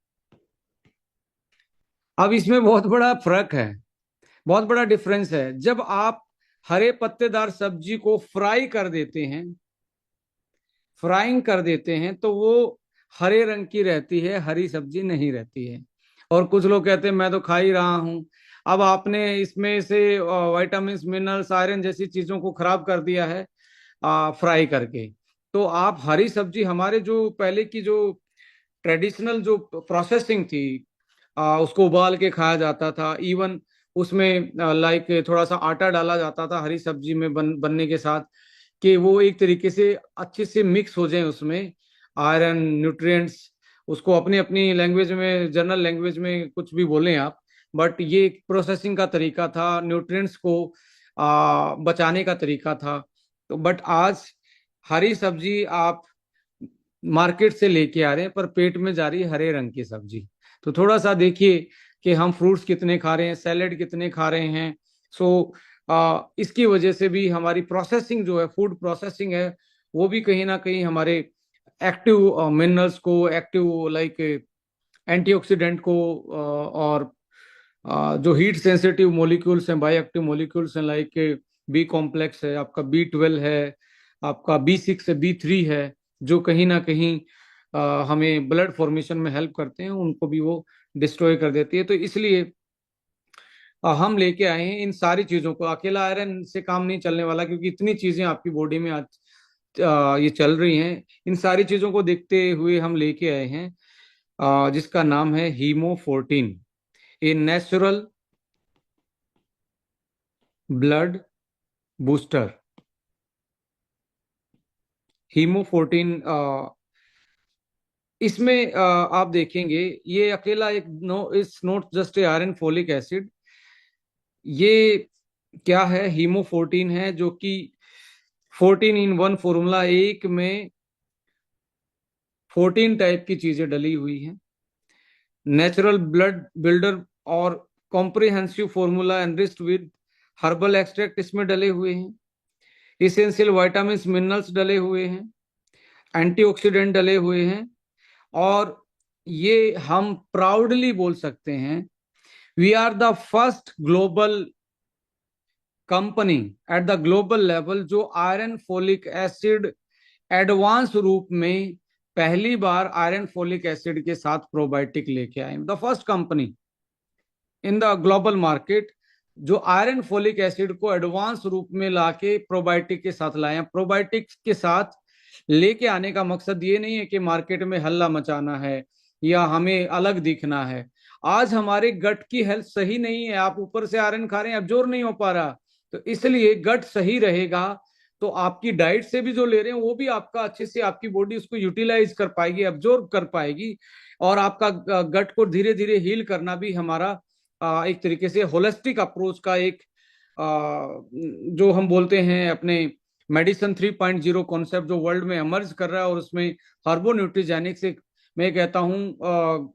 अब इसमें बहुत बड़ा फर्क है, बहुत बड़ा डिफरेंस है। जब आप हरे पत्तेदार सब्जी को फ्राई कर देते हैं, फ्राइंग कर देते हैं, तो वो हरे रंग की रहती है, हरी सब्जी नहीं रहती है। और कुछ लोग कहते हैं मैं तो खा ही रहा हूं। अब आपने इसमें से विटामिन, मिनरल्स, आयरन जैसी चीजों को खराब कर दिया है फ्राई करके। तो आप हरी सब्जी, हमारे जो पहले की जो ट्रेडिशनल जो प्रोसेसिंग थी, उसको उबाल के खाया जाता था। इवन उसमें लाइक थोड़ा सा आटा डाला जाता था हरी सब्जी में बनने के साथ, कि वो एक तरीके से अच्छे से मिक्स हो जाए उसमें आयरन, न्यूट्रिएंट्स। उसको अपनी अपनी लैंग्वेज में, जनरल लैंग्वेज में कुछ भी बोलें आप, बट ये एक प्रोसेसिंग का तरीका था, न्यूट्रिएंट्स को बचाने का तरीका था। तो बट आज हरी सब्जी आप मार्केट से लेके आ रहे हैं, पर पेट में जा रही है हरे रंग की सब्जी। तो थोड़ा सा देखिए कि हम फ्रूट्स कितने खा रहे हैं, सैलेड कितने खा रहे हैं। सो इसकी वजह से भी हमारी प्रोसेसिंग जो है, फूड प्रोसेसिंग है, वो भी कहीं ना कहीं हमारे एक्टिव मिनरल्स को, एक्टिव लाइक एंटीऑक्सीडेंट को, और जो हीट सेंसिटिव मॉलिक्यूल्स हैं, बायो एक्टिव मॉलिक्यूल्स हैं, लाइक बी कॉम्प्लेक्स है, आपका B12 है, आपका B6 है, B3 है, जो कहीं ना कहीं हमें ब्लड फॉर्मेशन में हेल्प करते हैं, उनको भी वो डिस्ट्रॉय कर देती है। तो इसलिए हम लेके आए हैं इन सारी चीजों को। अकेला आयरन से काम नहीं चलने वाला, क्योंकि इतनी चीजें आपकी बॉडी में आज ये चल रही हैं। इन सारी चीजों को देखते हुए हम लेके आए हैं जिसका नाम है हीमो14, ए नेचुरल ब्लड बूस्टर। हीमो14, इसमें आप देखेंगे, ये अकेला एक no is not just a iron folic acid. ये क्या है? हीमो14 है, जो कि 14 in 1 फॉर्मूला, एक में 14 टाइप की चीजें डली हुई हैं। नेचुरल ब्लड बिल्डर और comprehensive formula enriched with herbal extract इसमें डले हुए हैं। इसेंशियल विटामिन, मिनरल्स डले हुए हैं, एंटीऑक्सीडेंट डले हुए हैं। और ये हम प्राउडली बोल सकते हैं, we are the first global company at the global level जो आयरन फोलिक एसिड एडवांस रूप में पहली बार आयरन फोलिक एसिड के साथ प्रोबायोटिक लेके आए। The first company in the global market जो आयरन फोलिक एसिड को एडवांस रूप में लाके प्रोबायोटिक के साथ लाए हैं। प्रोबायोटिक के साथ लेके आने का मकसद ये नहीं है कि मार्केट में हल्ला मचाना है या हमें अलग दिखना है। आज हमारे गट की हेल्थ सही नहीं है, आप ऊपर से आयरन खा रहे हैं, अब्जॉर्ब नहीं हो पा रहा। तो इसलिए गट सही रहेगा, तो आपकी डाइट से भी जो ले रहे हैं वो भी आपका अच्छे से, आपकी बॉडी उसको यूटिलाइज कर पाएगी, अब्जॉर्ब कर पाएगी। और आपका गट को धीरे धीरे हील करना भी हमारा एक तरीके से होलिस्टिक अप्रोच का एक जो हम बोलते हैं अपने मेडिसिन 3.0 कॉन्सेप्ट जो वर्ल्ड में एमर्ज कर रहा है। और उसमें हार्बोन्यूट्रिजेनिक्स एक, मैं कहता हूं,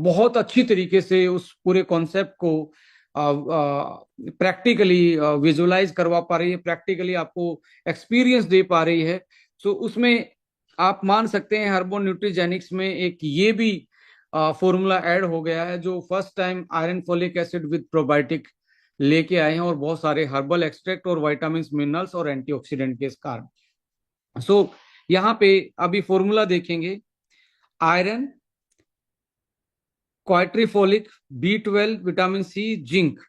बहुत अच्छी तरीके से उस पूरे कॉन्सेप्ट को प्रैक्टिकली विजुलाइज करवा पा रही है, प्रैक्टिकली आपको एक्सपीरियंस दे पा रही है। सो उसमें आप मान सकते हैं हार्बोन्यूट्रिजेनिक्स में एक ये भी फॉर्मूला ऐड हो गया है, जो first time iron folic acid with probiotic लेके आए हैं, और बहुत सारे हर्बल एक्सट्रैक्ट और विटामिन, मिनरल्स और एंटीऑक्सीडेंट के कारण। सो यहाँ पे अभी फॉर्मूला देखेंगे। Iron, Quatrefolic, B12, vitamin C, zinc,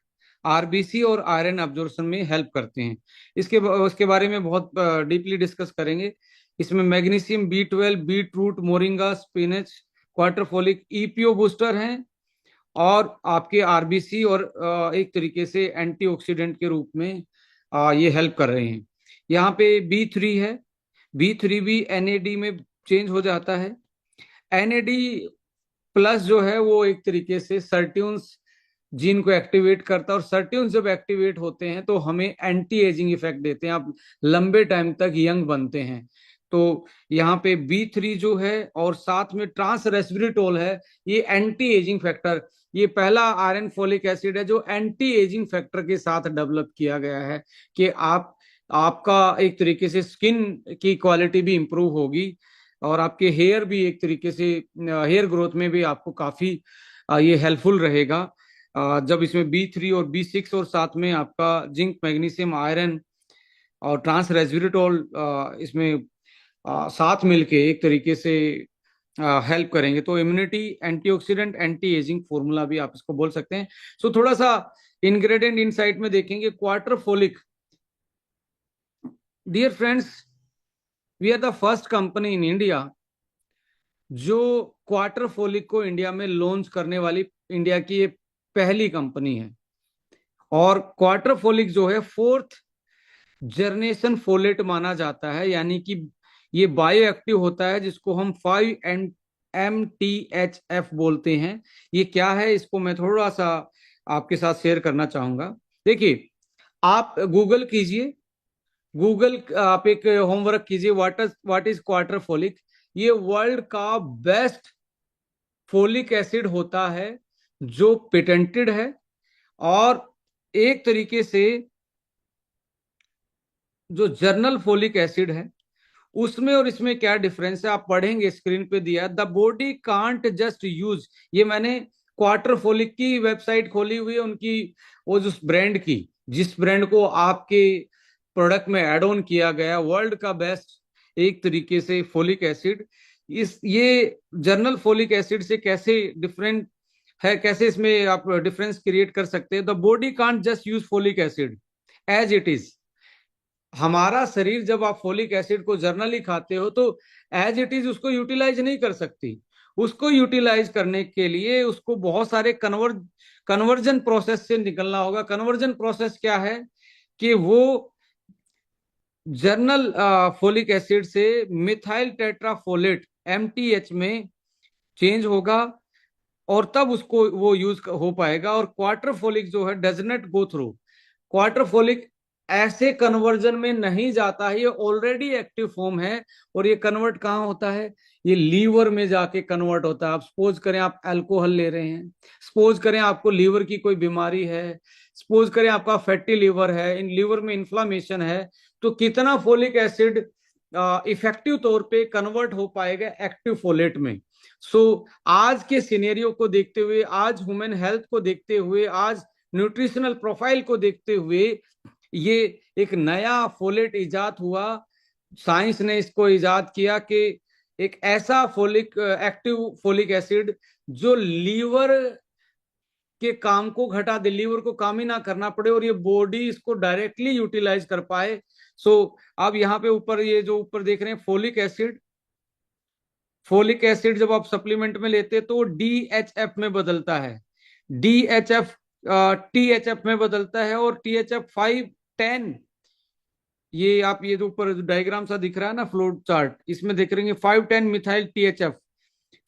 RBC और आयरन एब्जॉर्प्शन में हेल्प करते हैं। उसके बारे में बहुत डीपली डिस्कस करेंगे। इसमें magnesium, B12, beetroot, moringa, spinach, Quatrefolic EPO booster हैं, और आपके आरबीसी और एक तरीके से एंटीऑक्सीडेंट के रूप में ये हेल्प कर रहे हैं। यहाँ पे B3 है। B3 भी NAD में चेंज हो जाता है। NAD प्लस जो है वो एक तरीके से सर्ट्यून्स जीन को एक्टिवेट करता है, और सर्ट्यून्स जब एक्टिवेट होते हैं तो हमें एंटी एजिंग इफेक्ट देते हैं, आप लंबे टाइम तक यंग बनते हैं। तो यहाँ पे B3 जो है, और साथ में ट्रांस रेस्वेराट्रोल है, ये एंटी एजिंग फैक्टर, ये पहला आयरन फोलिक एसिड है जो एंटी एजिंग फैक्टर के साथ डेवलप किया गया है, कि आप आपका एक तरीके से स्किन की क्वालिटी भी इंप्रूव होगी, और आपके हेयर भी एक तरीके से हेयर ग्रोथ में भी आपको काफी ये हेल्पफुल रहेगा। जब इसमें B3 और B6 और साथ में आपका जिंक, मैग्नीशियम, आयरन और ट्रांस रेस्वेराट्रोल इसमें साथ मिलके एक तरीके से हेल्प करेंगे, तो immunity, antioxidant, anti ageing formula भी आप इसको बोल सकते हैं। सो थोड़ा सा इंग्रेडिएंट इनसाइट में देखेंगे। Quarter folic, dear friends, we are the first company in India जो क्वार्टर फोलिक को इंडिया में लॉन्च करने वाली इंडिया की ये पहली कंपनी है। और क्वार्टर फोलिक जो है फोर्थ जनरेशन फोलेट माना जाता है, यानी कि ये बायो एक्टिव होता है, जिसको हम 5-MTHF बोलते हैं। ये क्या है, इसको मैं थोड़ा सा आपके साथ शेयर करना चाहूंगा। देखिए, आप गूगल कीजिए, गूगल आप एक होमवर्क कीजिए, व्हाट इज क्वार्टर फोलिक। ये वर्ल्ड का बेस्ट फोलिक एसिड होता है जो पेटेंटेड है, और एक तरीके से जो जर्नल फोलिक एसिड है उसमें और इसमें क्या डिफरेंस है आप पढ़ेंगे, स्क्रीन पे दिया, the body can't just use. ये मैंने क्वार्टर फोलिक की वेबसाइट खोली हुई है, उनकी वो जो ब्रांड की, जिस ब्रांड को आपके प्रोडक्ट में एड ऑन किया गया, वर्ल्ड का बेस्ट एक तरीके से फोलिक एसिड। इस ये जर्नल फोलिक एसिड से कैसे डिफरेंट है, कैसे इसमें आप डिफरेंस क्रिएट कर सकते हैं। The body can't just use folic acid as it is. हमारा शरीर जब आप फोलिक एसिड को जर्नली खाते हो तो एज इट इज उसको यूटिलाइज नहीं कर सकती। उसको यूटिलाइज करने के लिए उसको बहुत सारे कन्वर्जन प्रोसेस से निकलना होगा। कन्वर्जन प्रोसेस क्या है कि वो जर्नल फोलिक एसिड से मिथाइल टेट्राफोलेट MTH में चेंज होगा, और तब उसको वो यूज हो पाएगा। और क्वार्टर फोलिक जो है does not go through. Quarter folic ऐसे कन्वर्जन में नहीं जाता है, ये ऑलरेडी एक्टिव फॉर्म है। और ये कन्वर्ट कहाँ होता है, ये लीवर में जाके कन्वर्ट होता है। आप सपोज करें आप अल्कोहल ले रहे हैं, सपोज करें आपको लीवर की कोई बीमारी है, सपोज करें आपका फैटी लीवर है, इन लीवर में इन्फ्लामेशन है, तो कितना फोलिक एसिड इफेक्टिव तौर पे कन्वर्ट हो पाएगा एक्टिव फोलेट में। सो आज के सिनेरियो को देखते हुए, आज ह्यूमन हेल्थ को देखते हुए, आज न्यूट्रिशनल प्रोफाइल को देखते हुए, ये एक नया फोलेट इजाद हुआ। साइंस ने इसको इजाद किया कि एक ऐसा फोलिक एक्टिव फोलिक एसिड जो लीवर के काम को घटा दे, लीवर को काम ही ना करना पड़े, और ये बॉडी इसको डायरेक्टली यूटिलाइज कर पाए। सो अब यहाँ पे ऊपर ये जो ऊपर देख रहे हैं फोलिक एसिड, फोलिक एसिड जब आप सप्लीमेंट में लेते हैं तो DHF में बदलता है। DHF THF में बदलता है, और THF 510, ये आप ये जो ऊपर डायग्राम सा दिख रहा है ना, फ्लो चार्ट, इसमें देख रहे हैं 510 मिथाइल THF,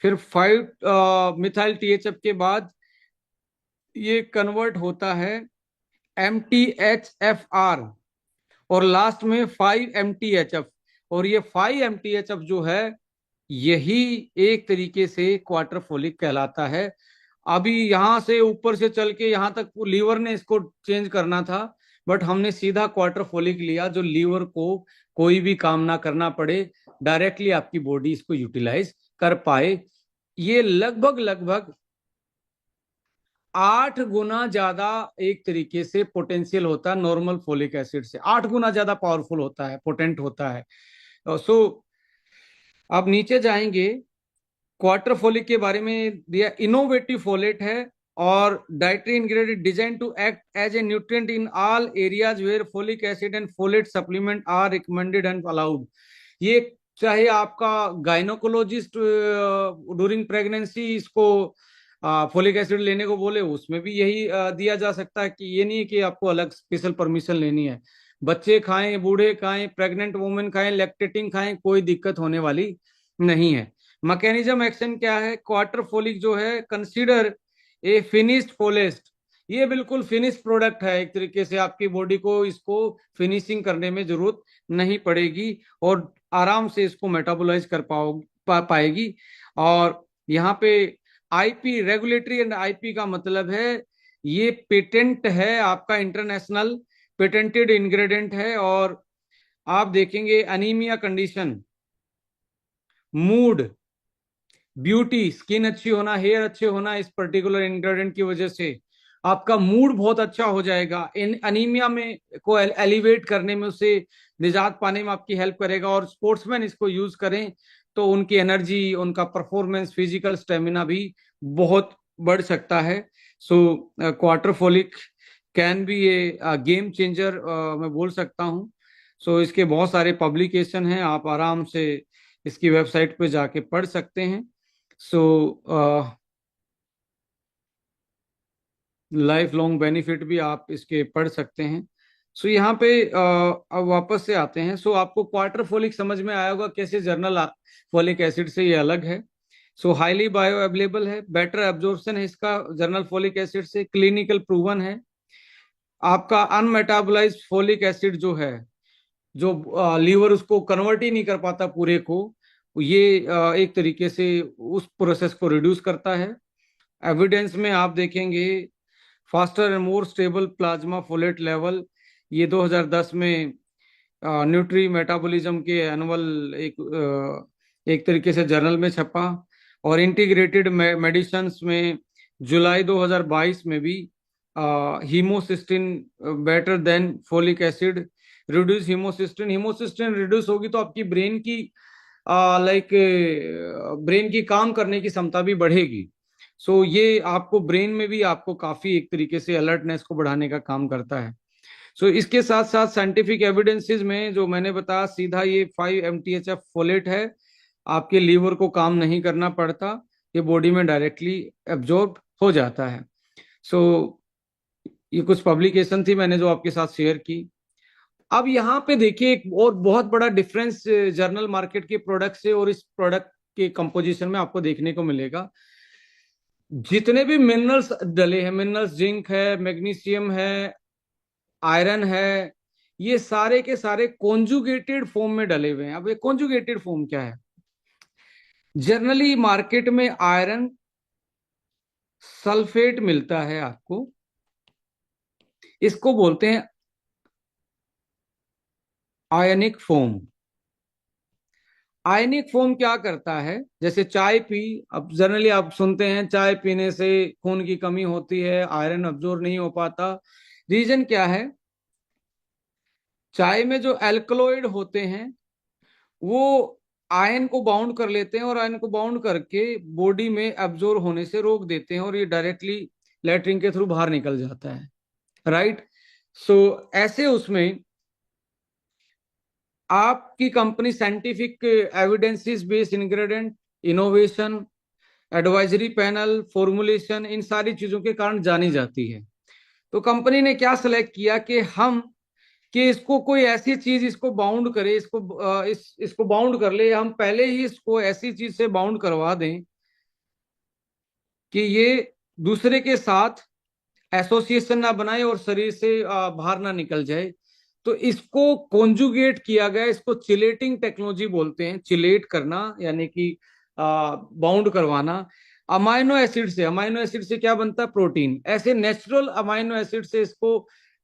फिर 5 मिथाइल THF के बाद ये कन्वर्ट होता है MTHFR, और लास्ट में 5-MTHF। और ये 5-MTHF जो है यही एक तरीके से क्वार्टर फोलिक कहलाता है। अभी यहां से ऊपर से चल के यहां तक लीवर ने इसको चेंज करना था, बट हमने सीधा क्वार्टर फोलिक लिया जो लीवर को कोई भी काम ना करना पड़े, डायरेक्टली आपकी बॉडी इसको यूटिलाइज कर पाए। ये लगभग लगभग 8 गुना ज्यादा एक तरीके से पोटेंशियल होता है नॉर्मल फोलिक एसिड से, 8 गुना ज्यादा पावरफुल होता है, पोटेंट होता है। सो अब नीचे जाएंगे, क्वार्टर फोलिक के बारे में दिया, इनोवेटिव फोलेट है और dietary ingredient design to act as a nutrient in all areas where folic acid and folate supplement are recommended and allowed. ये चाहे आपका गायनोकोलॉजिस्ट ड्यूरिंग प्रेगनेंसी इसको फोलिक एसिड लेने को बोले, उसमें भी यही दिया जा सकता है, कि ये नहीं है कि आपको अलग स्पेशल परमिशन लेनी है। बच्चे खाएं, बूढ़े खाएं, प्रेग्नेंट वुमेन खाएं, लैक्टेटिंग खाएं, कोई दिक्कत होने वाली नहीं है। मैकेनिज्म एक्शन क्या है, क्वार्टर फोलिक जो है कंसीडर ए फिनिश्ड फोलेस्ट, ये बिल्कुल फिनिश प्रोडक्ट है। एक तरीके से आपकी बॉडी को इसको फिनिशिंग करने में जरूरत नहीं पड़ेगी, और आराम से इसको मेटाबोलाइज कर पाएगी। और यहाँ पे IP, रेगुलेटरी एंड IP का मतलब है ये पेटेंट है आपका, इंटरनेशनल पेटेंटेड इंग्रेडिएंट है, और आप देखेंगे anaemia condition, mood, beauty, skin अच्छी होना, हेयर अच्छे होना, इस पर्टिकुलर इंग्रेडिएंट की वजह से आपका मूड बहुत अच्छा हो जाएगा। इन अनीमिया में को एलिवेट करने में, उससे निजात पाने में आपकी हेल्प करेगा। और स्पोर्ट्समैन इसको यूज करें तो उनकी एनर्जी, उनका परफॉर्मेंस, फिजिकल स्टेमिना भी बहुत बढ़ सकता है। So quarter folic can be A game changer, मैं बोल सकता हूँ। सो इसके बहुत सारे पब्लिकेशन हैं, आप आराम से इसकी वेबसाइट पे जाके पढ़ सकते हैं। सो लाइफ लॉन्ग बेनिफिट भी आप इसके पढ़ सकते हैं। सो यहाँ पे अब वापस से आते हैं। सो आपको क्वार्टर फोलिक समझ में आया होगा कैसे जर्नल फोलिक एसिड से ये अलग है। सो हाईली बायो अवेलेबल है, बेटर एब्जॉर्प्शन है इसका जर्नल फोलिक एसिड से, क्लिनिकल प्रूवन है। आपका अनमेटाबोलाइज्ड फोलिक एसिड जो है, जो लीवर उसको कन्वर्ट ही नहीं कर पाता पूरे को, ये एक तरीके से उस प्रोसेस को रिड्यूस करता है। एविडेंस में आप देखेंगे faster and more stable plasma folate level, ये 2010 में न्यूट्री मेटाबॉलिज्म के एनुअल एक तरीके से जर्नल में छपा। और इंटीग्रेटेड मेडिसिन्स में जुलाई 2022 में भी हीमोसिस्टिन better than folic acid, reduce हीमोसिस्टिन। हीमोसिस्टिन reduce होगी तो आपकी ब्रेन की लाइक ब्रेन की काम करने की क्षमता भी बढ़ेगी। सो ये आपको ब्रेन में भी आपको काफी एक तरीके से अलर्टनेस को बढ़ाने का काम करता है। सो इसके साथ साथ साइंटिफिक एविडेंसेस में जो मैंने बताया, सीधा ये 5 MTHF फोलेट है, आपके लीवर को काम नहीं करना पड़ता, ये बॉडी में डायरेक्टली एब्जॉर्ब हो जाता है। सो ये कुछ पब्लिकेशन थी मैंने जो आपके साथ शेयर की। अब यहाँ पे देखिए एक और बहुत बड़ा डिफरेंस जर्नल मार्केट के प्रोडक्ट से और इस प्रोडक्ट के कंपोजिशन में आपको देखने को मिलेगा। जितने भी मिनरल्स डले हैं, मिनरल्स जिंक है, मैग्नीशियम है, आयरन है, ये सारे के सारे कॉन्जुगेटेड फॉर्म में डले हुए हैं। अब ये कॉन्जुगेटेड फॉर्म क्या है? जनरली मार्केट में आयरन सल्फेट मिलता है आपको, इसको बोलते हैं आयनिक फोम। आयनिक फोम क्या करता है? जैसे चाय पी, अब जनरली आप सुनते हैं चाय पीने से खून की कमी होती है, आयरन अब्जॉर्ब नहीं हो पाता। रीजन क्या है? चाय में जो एल्कलॉइड होते हैं वो आयन को बाउंड कर लेते हैं, और आयन को बाउंड करके बॉडी में एब्जॉर्ब होने से रोक देते हैं, और ये डायरेक्टली लैट्रिन के थ्रू बाहर निकल जाता है, राइट। सो ऐसे उसमें आपकी company scientific evidences based ingredient, innovation, advisory panel, formulation, इन सारी चीजों के कारण जानी जाती है। तो कंपनी ने क्या सिलेक्ट किया कि इसको कोई ऐसी चीज इसको बाउंड करे, इसको बाउंड कर ले, हम पहले ही इसको ऐसी चीज से बाउंड करवा दें कि ये दूसरे के साथ एसोसिएशन ना बनाए और शरीर से बाहर ना निकल जाए। तो इसको कॉन्जुगेट किया गया, इसको चिलेटिंग टेक्नोलॉजी बोलते हैं। चिलेट करना यानी कि बाउंड करवाना अमाइनो एसिड से। अमाइनो एसिड से क्या बनता है? प्रोटीन। ऐसे नेचुरल अमाइनो एसिड से इसको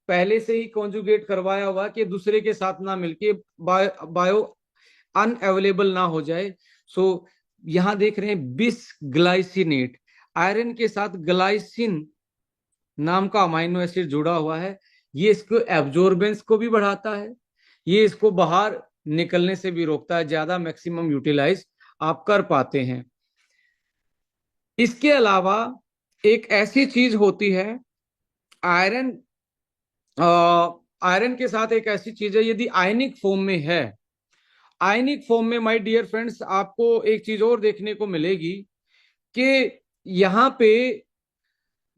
पहले से ही कॉन्जुगेट करवाया हुआ कि दूसरे के साथ ना मिलके बायो अनअवेलेबल ना हो जाए। सो यहां देख रहे हैं बिस ग्लाइसिनेट, आयरन के साथ ग्लाइसिन नाम का अमाइनो एसिड जुड़ा हुआ है। ये इसको एब्जॉर्बेंस को भी बढ़ाता है, ये इसको बाहर निकलने से भी रोकता है, ज्यादा मैक्सिमम यूटिलाइज आप कर पाते हैं। इसके अलावा एक ऐसी चीज होती है आयरन, आयरन के साथ एक ऐसी चीज है, यदि आयनिक फॉर्म में है, आयनिक फॉर्म में माय डियर फ्रेंड्स आपको एक चीज और देखने को मिलेगी कि यहाँ पे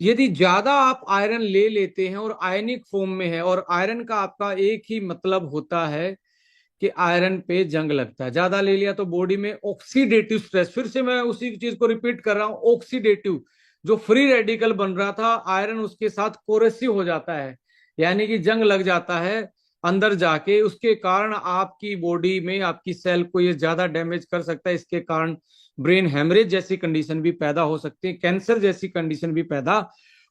यदि ज्यादा आप आयरन ले लेते हैं और आयनिक फॉर्म में है, और आयरन का आपका एक ही मतलब होता है कि आयरन पे जंग लगता है, ज्यादा ले लिया तो बॉडी में ऑक्सीडेटिव स्ट्रेस, फिर से मैं उसी चीज को रिपीट कर रहा हूं, ऑक्सीडेटिव, जो फ्री रेडिकल बन रहा था आयरन उसके साथ कोरेसिव हो जाता है, यानी कि जंग लग जाता है अंदर जाके। उसके कारण आपकी बॉडी में आपकी सेल को ये ज्यादा डैमेज कर सकता है। इसके कारण ब्रेन हेमरेज जैसी कंडीशन भी पैदा हो सकती है, कैंसर जैसी कंडीशन भी पैदा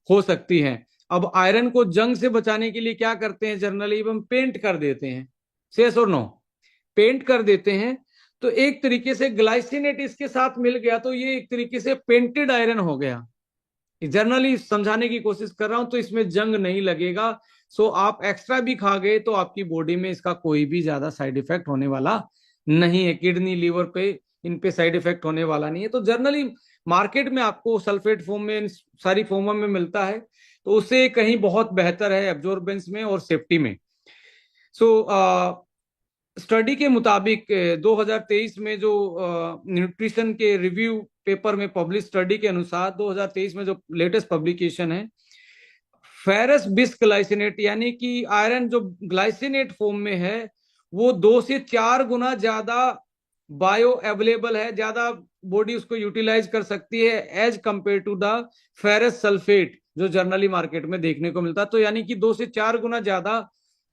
हो सकती है। अब आयरन को जंग से बचाने के लिए क्या करते हैं? जनरली हम पेंट कर देते हैं, यस और नो, पेंट कर देते हैं, तो एक तरीके से ग्लाइसिनेट इसके साथ मिल गया तो ये एक तरीके से पेंटेड आयरन हो गया। जनरली समझाने की कोशिश कर रहा हूं, तो इसमें जंग नहीं लगेगा। सो आप एक्स्ट्रा भी खा गए तो आपकी बॉडी में इसका कोई भी ज्यादा साइड इफेक्ट होने वाला नहीं है, किडनी लिवर पे इन पे साइड इफेक्ट होने वाला नहीं है। तो जनरली मार्केट में आपको सल्फेट फॉर्म में सारी फॉर्मों में मिलता है, तो उससे कहीं बहुत बेहतर है एब्जॉर्बेंस में और सेफ्टी में। सो स्टडी के मुताबिक 2023 में जो न्यूट्रिशन के रिव्यू पेपर में पब्लिश स्टडी के अनुसार 2023 में जो लेटेस्ट पब्लिकेशन है, फेरस बिस्ग्लाइसिनेट यानी कि आयरन जो ग्लाइसिनेट फॉर्म में है वो 2 से 4 गुना ज्यादा बायो अवेलेबल है, ज्यादा बॉडी उसको यूटिलाइज कर सकती है as compare to the ferrous sulphate जो जनरली मार्केट में देखने को मिलता है। तो यानी कि 2 से 4 गुना ज्यादा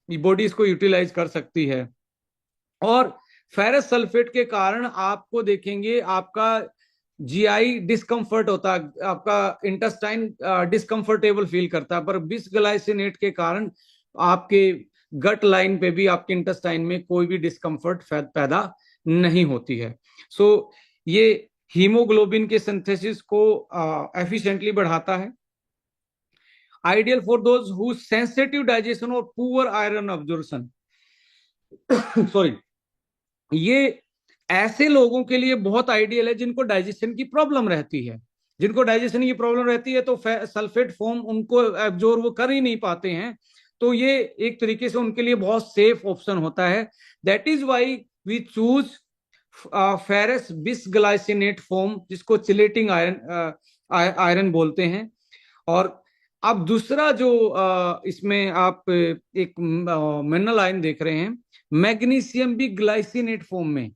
बॉडी इसको यूटिलाइज कर सकती है। और फेरस सल्फेट के कारण आपको देखेंगे आपका जीआई डिस्कम्फर्ट होता है, आपका इंटेस्टाइन डिस्कम्फर्टेबल फील करता है, पर बिस्ग्लाइसिनेट के कारण आपके गट लाइन पे भी आपके इंटेस्टाइन में कोई भी डिस्कम्फर्ट पैदा नहीं होती है। सो ये हीमोग्लोबिन के सिंथेसिस को एफिशिएंटली बढ़ाता है। Ideal for those who sensitive digestion और पुअर आयरन अब्जॉर्प्शन सॉरी, ये ऐसे लोगों के लिए बहुत आइडियल है जिनको डाइजेशन की प्रॉब्लम रहती है। जिनको डाइजेशन की प्रॉब्लम रहती है तो सल्फेट फॉर्म उनको एब्जॉर्ब कर ही नहीं पाते हैं, तो ये एक तरीके से उनके लिए बहुत सेफ ऑप्शन होता है। That is why we choose ferrous bisglycinate form, जिसको चिलेटिंग आयरन आयरन बोलते हैं। और अब दूसरा जो इसमें आप एक मिनरल आयन देख रहे हैं, मैग्नीशियम भी ग्लाइसिनेट फॉर्म में।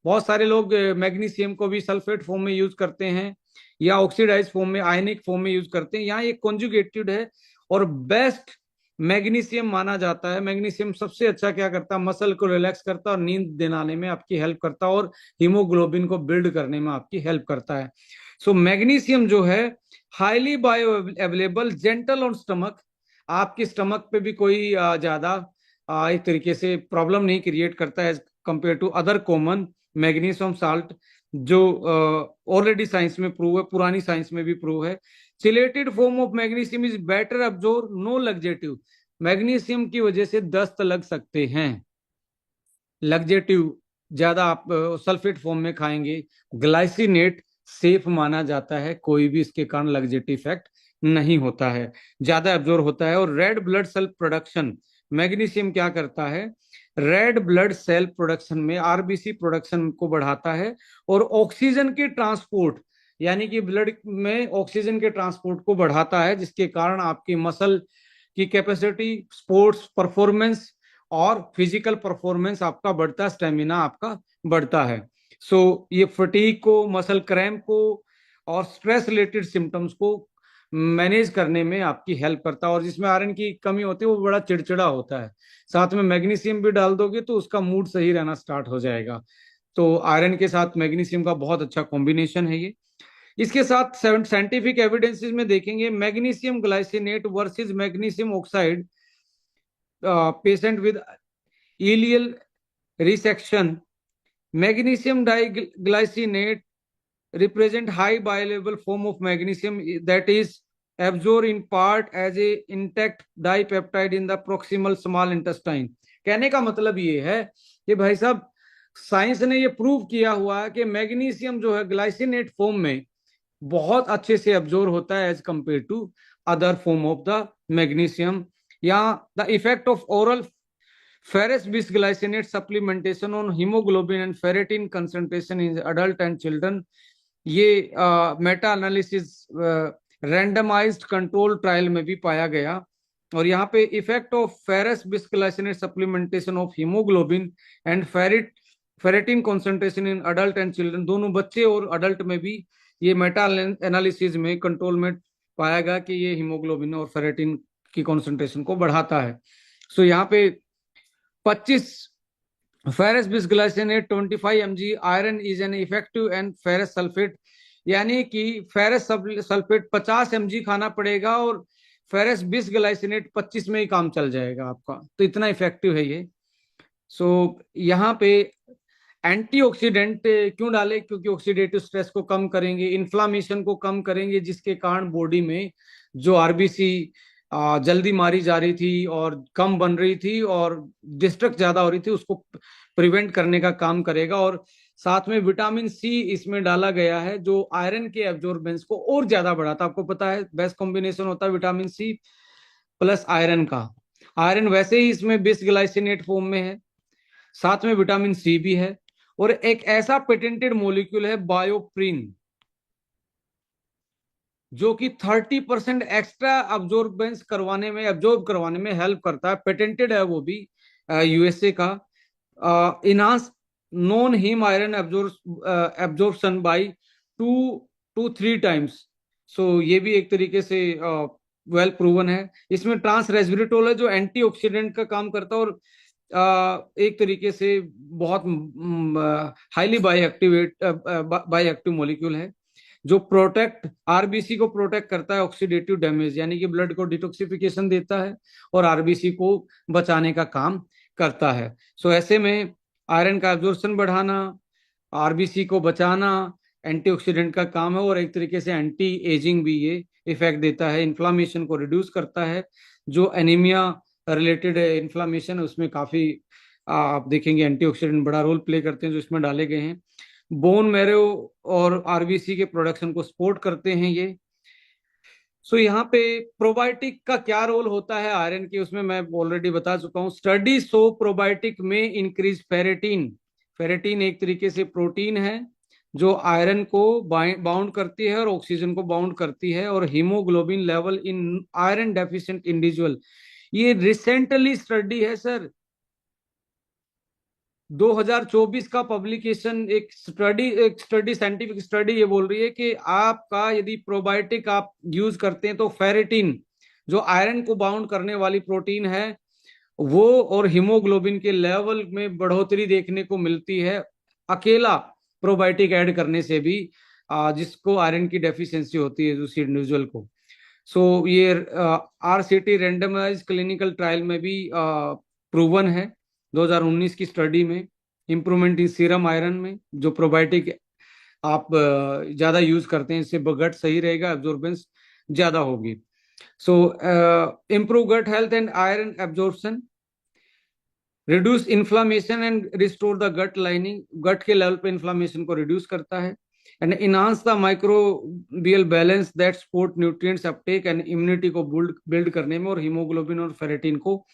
बहुत सारे लोग मैग्नीशियम को भी सल्फेट फॉर्म में यूज करते हैं या ऑक्सीडाइज फॉर्म में, आयनिक फॉर्म में यूज करते हैं। यहाँ ये कॉन्जुगेटेड है और बेस्ट मैग्नीशियम माना जाता है। मैग्नीशियम सबसे अच्छा क्या करता है, मसल को रिलैक्स करता है और नींद दिलाने में आपकी हेल्प करता है और हीमोग्लोबिन को बिल्ड करने में आपकी हेल्प करता है। सो मैग्नीशियम जो है highly bio available, gentle on stomach, आपकी स्टमक पे भी कोई ज्यादा एक तरीके से प्रॉब्लम नहीं क्रिएट करता है as compare to other common magnesium salt, जो ऑलरेडी साइंस में प्रूव है, पुरानी साइंस में भी प्रूव है। Chelated form of magnesium is better absorb, no laxative. Magnesium की वजह से दस्त लग सकते हैं, लग्जेटिव ज्यादा आप सल्फेट फॉर्म में खाएंगे। ग्लाइसिनेट सेफ माना जाता है, कोई भी इसके कारण लग्जेटिव इफेक्ट नहीं होता है, ज्यादा एब्जॉर्ब होता है। और red blood cell production, magnesium क्या करता है, रेड ब्लड सेल प्रोडक्शन में आरबीसी प्रोडक्शन को बढ़ाता है और ऑक्सीजन के ट्रांसपोर्ट यानी कि ब्लड में ऑक्सीजन के ट्रांसपोर्ट को बढ़ाता है, जिसके कारण आपकी मसल की कैपेसिटी, स्पोर्ट्स परफॉर्मेंस और फिजिकल परफॉर्मेंस आपका बढ़ता है, स्टेमिना आपका बढ़ता है। सो ये फटीग को, मसल क्रैम्प को और स्ट्रेस रिलेटेड सिम्टम्स को मैनेज करने में आपकी हेल्प करता है। और जिसमें आयरन की कमी होती है वो बड़ा चिड़चिड़ा होता है, साथ में मैग्नीशियम भी डाल दोगे तो उसका मूड सही रहना स्टार्ट हो जाएगा। तो आयरन के साथ मैग्नीशियम का बहुत अच्छा कॉम्बिनेशन है ये। इसके साथ साइंटिफिक एविडेंसेस में देखेंगे, magnesium glycinate versus magnesium oxide, patient with ileal resection, magnesium diglycinate represent high bioavailable form of magnesium that is absorbed in part as a intact dipeptide in the proximal small intestine। कहने का मतलब ये है कि भाई साहब science ने ये प्रूव किया हुआ है कि मैग्नीशियम जो है ग्लाइसिनेट फॉर्म में बहुत अच्छे से एब्जॉर्ब होता है as compare to other form of the magnesium. या the effect of oral ferrous bisglycinate supplementation on hemoglobin and ferritin concentration in adult and children, ये meta analysis randomised control trial में भी पाया गया। और यहाँ पे effect of ferrous bisglycinate supplementation of haemoglobin and ferritin concentration in adult and children, दोनों बच्चे और अडल्ट में भी ये मेटा एनालिसिस में कंट्रोल में पाया गया कि ये हीमोग्लोबिन और फेरेटिन की कॉन्सेंट्रेशन को बढ़ाता है। सो यहाँ पे 25 ferrous bisglycinate 25 mg iron is an effective and ferrous sulphate, यानी कि फेरस सल्फेट 50 mg खाना पड़ेगा और फेरस बिस्ग्लाइसिनेट 25 में ही काम चल जाएगा आपका, तो इतना इफेक्टिव है ये। सो यहाँ पे एंटीऑक्सीडेंट क्यों डाले, क्योंकि ऑक्सीडेटिव स्ट्रेस को कम करेंगे, इन्फ्लामेशन को कम करेंगे, जिसके कारण बॉडी में जो आरबीसी जल्दी मारी जा रही थी और कम बन रही थी और डिस्ट्रक्ट ज्यादा हो रही थी, उसको प्रिवेंट करने का काम करेगा। और साथ में विटामिन सी इसमें डाला गया है जो आयरन के एब्जॉर्बेंस को और ज्यादा बढ़ाता है। आपको पता है बेस्ट कॉम्बिनेशन होता है विटामिन सी प्लस आयरन का। आयरन वैसे ही इसमें बिसग्लाइसिनेट फॉर्म में है, साथ में विटामिन सी भी है, और एक ऐसा पेटेंटेड मॉलिक्यूल है बायोप्रिन जो कि 30% एक्स्ट्रा अब्जॉर्बेंस करवाने में, एब्जॉर्ब करवाने में हेल्प करता है। पेटेंटेड है वो भी यूएसए का। Enhance non haem iron absorption by 2 to 3 times। So ये भी एक तरीके से वेल प्रूवन है। इसमें ट्रांस रेस्वेराट्रोल है जो एंटीऑक्सीडेंट का काम करता है, और एक तरीके से बहुत हाईली बायोएक्टिव मॉलिक्यूल है जो प्रोटेक्ट आरबीसी को प्रोटेक्ट करता है ऑक्सीडेटिव डैमेज, यानी कि ब्लड को डिटॉक्सिफिकेशन देता है और आरबीसी को बचाने का काम करता है। सो ऐसे में आयरन का एब्जॉर्प्शन बढ़ाना, आरबीसी को बचाना एंटीऑक्सीडेंट का काम है, और एक तरीके से एंटी एजिंग भी ये इफेक्ट देता है। इन्फ्लामेशन को रिड्यूस करता है, जो एनीमिया रिलेटेड इन्फ्लामेशन है उसमें काफी आप देखेंगे एंटीऑक्सीडेंट बड़ा रोल प्ले करते हैं जो इसमें डाले गए हैं। बोन मैरो और आरबीसी के प्रोडक्शन को सपोर्ट करते हैं ये। सो यहाँ पे प्रोबायोटिक का क्या रोल होता है आयरन के, उसमें मैं ऑलरेडी बता चुका हूँ। स्टडी सो प्रोबायोटिक में इंक्रीज फेरेटिन। फेरेटिन एक तरीके से प्रोटीन है जो आयरन को बाउंड करती है और ऑक्सीजन को बाउंड करती है, और haemoglobin level in iron deficient individual. ये रिसेंटली स्टडी है सर, 2024 का पब्लिकेशन। एक स्टडी साइंटिफिक स्टडी ये बोल रही है कि आपका यदि प्रोबायोटिक आप यूज करते हैं तो फेरेटिन जो आयरन को बाउंड करने वाली प्रोटीन है वो और हीमोग्लोबिन के लेवल में बढ़ोतरी देखने को मिलती है अकेला प्रोबायोटिक ऐड करने से भी, जिसको आयरन की डेफिशिएंसी होती है उस इंडिविजुअल को। सो ये आरसीटी रैंडमाइज क्लिनिकल ट्रायल में भी प्रूवन है 2019 की स्टडी में। इंप्रूवमेंट इन सीरम आयरन में जो प्रोबायोटिक आप ज्यादा यूज करते हैं इससे गट सही रहेगा, एब्जॉर्बेंस ज्यादा होगी। So improve gut health and iron absorption, reduce inflammation and restore the gut lining. Gut के लेवल पे इन्फ्लामेशन को रिड्यूस करता है, and enhance the microbial balance that support nutrients uptake and immunity को बिल्ड करने में और हीमोग्लोबिन और फेरेटिन को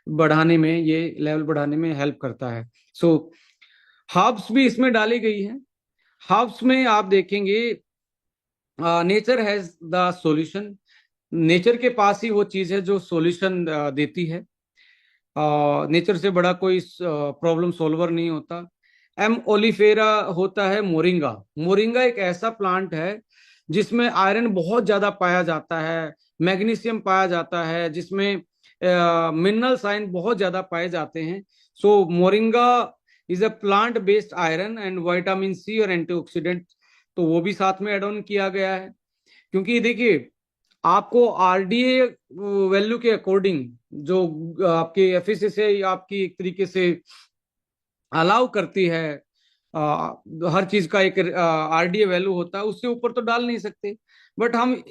बढ़ाने में, ये लेवल बढ़ाने में हेल्प करता है। सो हर्ब्स भी इसमें डाली गई है। हर्ब्स में आप देखेंगे nature has the solution. Nature के पास ही वो चीज है जो सॉल्यूशन देती है। नेचर से बड़ा कोई प्रॉब्लम सॉल्वर नहीं होता। एम ओलिफेरा होता है मोरिंगा। मोरिंगा एक ऐसा प्लांट है जिसमें आयरन बहुत ज्यादा पाया जाता है, मैग्नीशियम पाया जाता है, जिसमें मिनरल साइन बहुत ज्यादा पाए जाते हैं। So moringa is a plant based iron and vitamin C और एंटीऑक्सीडेंट, तो वो भी साथ में एड ऑन किया गया है। क्योंकि देखिए आपको आरडीए वैल्यू के अकॉर्डिंग जो आपके एफएसएसए आपकी एक तरीके से अलाउ करती है, हर चीज का एक आरडीए वैल्यू होता है, उससे ऊपर तो डाल नहीं सकते। बट हम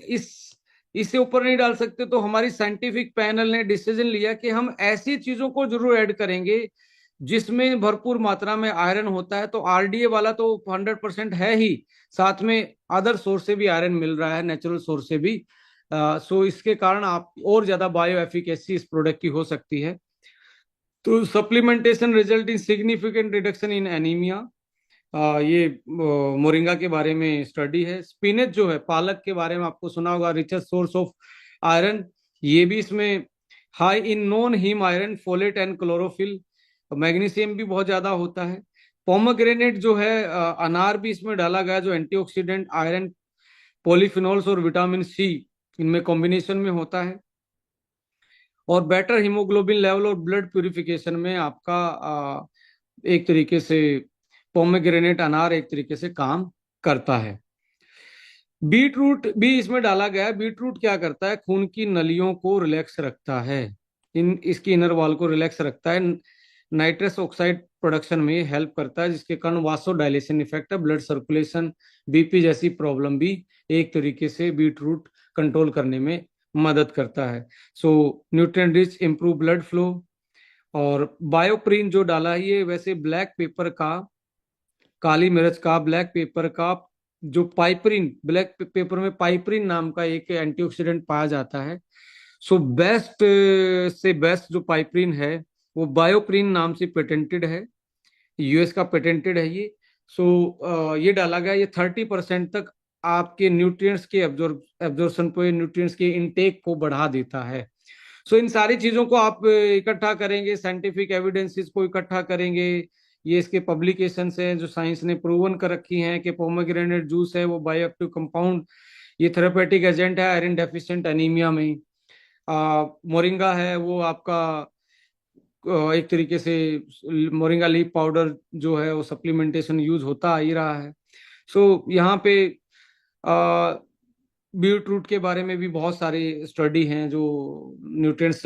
इससे ऊपर नहीं डाल सकते, तो हमारी साइंटिफिक पैनल ने डिसीजन लिया कि हम ऐसी चीजों को जरूर ऐड करेंगे जिसमें भरपूर मात्रा में आयरन होता है। तो आरडीए वाला तो 100% है ही, साथ में अदर सोर्स से भी आयरन मिल रहा है, नेचुरल सोर्स से भी। सो इसके कारण आप और ज्यादा बायो एफिकेसी इस प्रोडक्ट की हो सकती है। तो supplementation result in significant reduction in anaemia, ये मोरिंगा के बारे में स्टडी है। स्पिनच जो है, पालक के बारे में आपको सुना होगा, रिचेस्ट सोर्स ऑफ आयरन, ये भी इसमें high in non haem iron, folate and chlorophyll. Magnesium भी बहुत ज्यादा होता है। पोमोग्रेनेट जो है, अनार भी इसमें डाला गया जो एंटीऑक्सीडेंट, आयरन, पॉलीफिनॉल्स और विटामिन सी इनमें कॉम्बिनेशन में होता है, और बेटर हीमोग्लोबिन लेवल और ब्लड प्यूरिफिकेशन में आपका एक तरीके से पोमेग्रेनेट अनार एक तरीके से काम करता है। बीट रूट भी इसमें डाला गया है। बीट रूट क्या करता है, खून की नलियों को रिलैक्स रखता है, इन इसकी इनर वॉल को रिलैक्स रखता है। नाइट्रस ऑक्साइड प्रोडक्शन में हेल्प करता है, जिसके कारण वासोडाइलेशन इफेक्ट है, ब्लड सर्कुलेशन, बीपी जैसी प्रॉब्लम भी एक तरीके से बीट रूट कंट्रोल करने में मदद करता है। So nutrient rich, improve blood flow. और बायोप्रीन जो डाला है ये वैसे ब्लैक पेपर का, काली मिर्च का, ब्लैक पेपर का जो पाइपरिन, ब्लैक पेपर में पाइपरिन नाम का एक एंटीऑक्सीडेंट पाया जाता है। सो बेस्ट से बेस्ट जो पाइपरिन है वो बायोप्रिन नाम से पेटेंटेड है, यूएस का पेटेंटेड है ये। सो ये डाला गया, ये 30% तक आपके न्यूट्रिएंट्स के एब्जॉर्प्शन पे, न्यूट्रिएंट्स के इनटेक को बढ़ा देता है। सो इन सारी चीजों को आप इकट्ठा करेंगे, साइंटिफिक एविडेंसेस को इकट्ठा करेंगे, ये इसके पब्लिकेशंस हैं जो साइंस ने प्रूवन कर रखी हैं कि पोमेग्रेनेट जूस है वो बायोएक्टिव कंपाउंड, ये थेरेपेटिक एजेंट है आयरन डेफिशिएंट एनीमिया में। मोरिंगा है वो आपका एक तरीके से मोरिंगा लीफ पाउडर जो है वो सप्लीमेंटेशन यूज होता ही रहा है। सो यहाँ पे बीट रूट के बारे में भी बहुत सारे स्टडी हैं जो न्यूट्रिएंट्स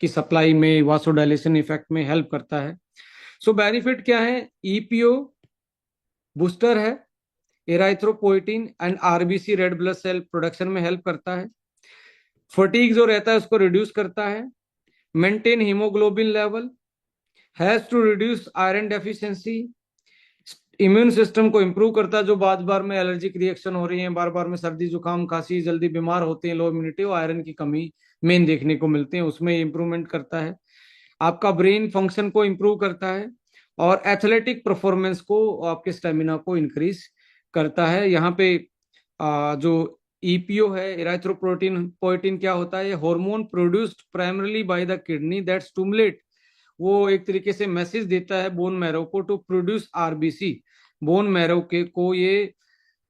की सप्लाई में, वासोडाइलेशन इफेक्ट में हेल्प करता है। सो बेनिफिट क्या है? ईपीओ बूस्टर है, erythropoietin and RBC red blood cell production में हेल्प करता है, फटीग जो रहता है उसको रिड्यूस करता है, maintain haemoglobin level, has to reduce iron deficiency, immune system को इंप्रूव करता है, जो बार बार में एलर्जिक रिएक्शन हो रही है, बार बार में सर्दी जुकाम खांसी, जल्दी बीमार होते हैं, लो इम्यूनिटी, वो आयरन की कमी मेन देखने को मिलते हैं, उसमें इंप्रूवमेंट करता है। आपका ब्रेन फंक्शन को इंप्रूव करता है और एथलेटिक परफॉर्मेंस को, आपके स्टेमिना को इंक्रीज करता है। यहाँ पे जो ईपीओ है, इराइथ्रोपोइटिन, पोइटिन क्या होता है? Hormone produced primarily by the kidney that stimulate, वो एक तरीके से मैसेज देता है बोन मैरो को to produce RBC, bone marrow के को ये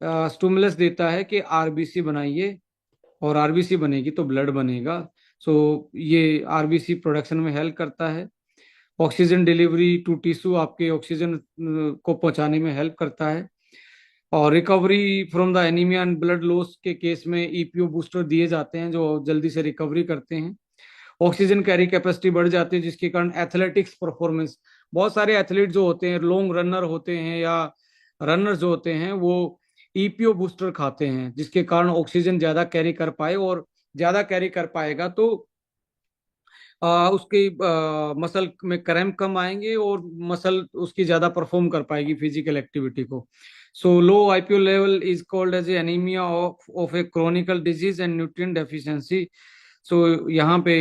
स्टिमुलस देता है कि आरबीसी बनाइए, और आरबीसी बनेगी तो ब्लड बनेगा। सो ये आरबीसी प्रोडक्शन में हेल्प करता है। ऑक्सीजन डिलीवरी टू टिश्यू, आपके ऑक्सीजन को पहुंचाने में हेल्प करता है। और recovery from the anaemia and blood loss के केस में ईपीओ बूस्टर दिए जाते हैं जो जल्दी से रिकवरी करते हैं। ऑक्सीजन कैरी कैपेसिटी बढ़ जाती है जिसके कारण एथलेटिक्स परफॉर्मेंस, बहुत सारे एथलीट जो होते हैं, लॉन्ग रनर होते हैं या रनर जो होते हैं, वो ईपीओ बूस्टर खाते हैं जिसके कारण ऑक्सीजन ज्यादा कैरी कर पाए, और ज्यादा कैरी कर पाएगा तो उसकी मसल में क्रैम्प कम आएंगे और मसल उसकी ज्यादा परफॉर्म कर पाएगी फिजिकल एक्टिविटी को। So low IPO level is called as anaemia of a chronical disease and nutrient deficiency. So यहाँ पे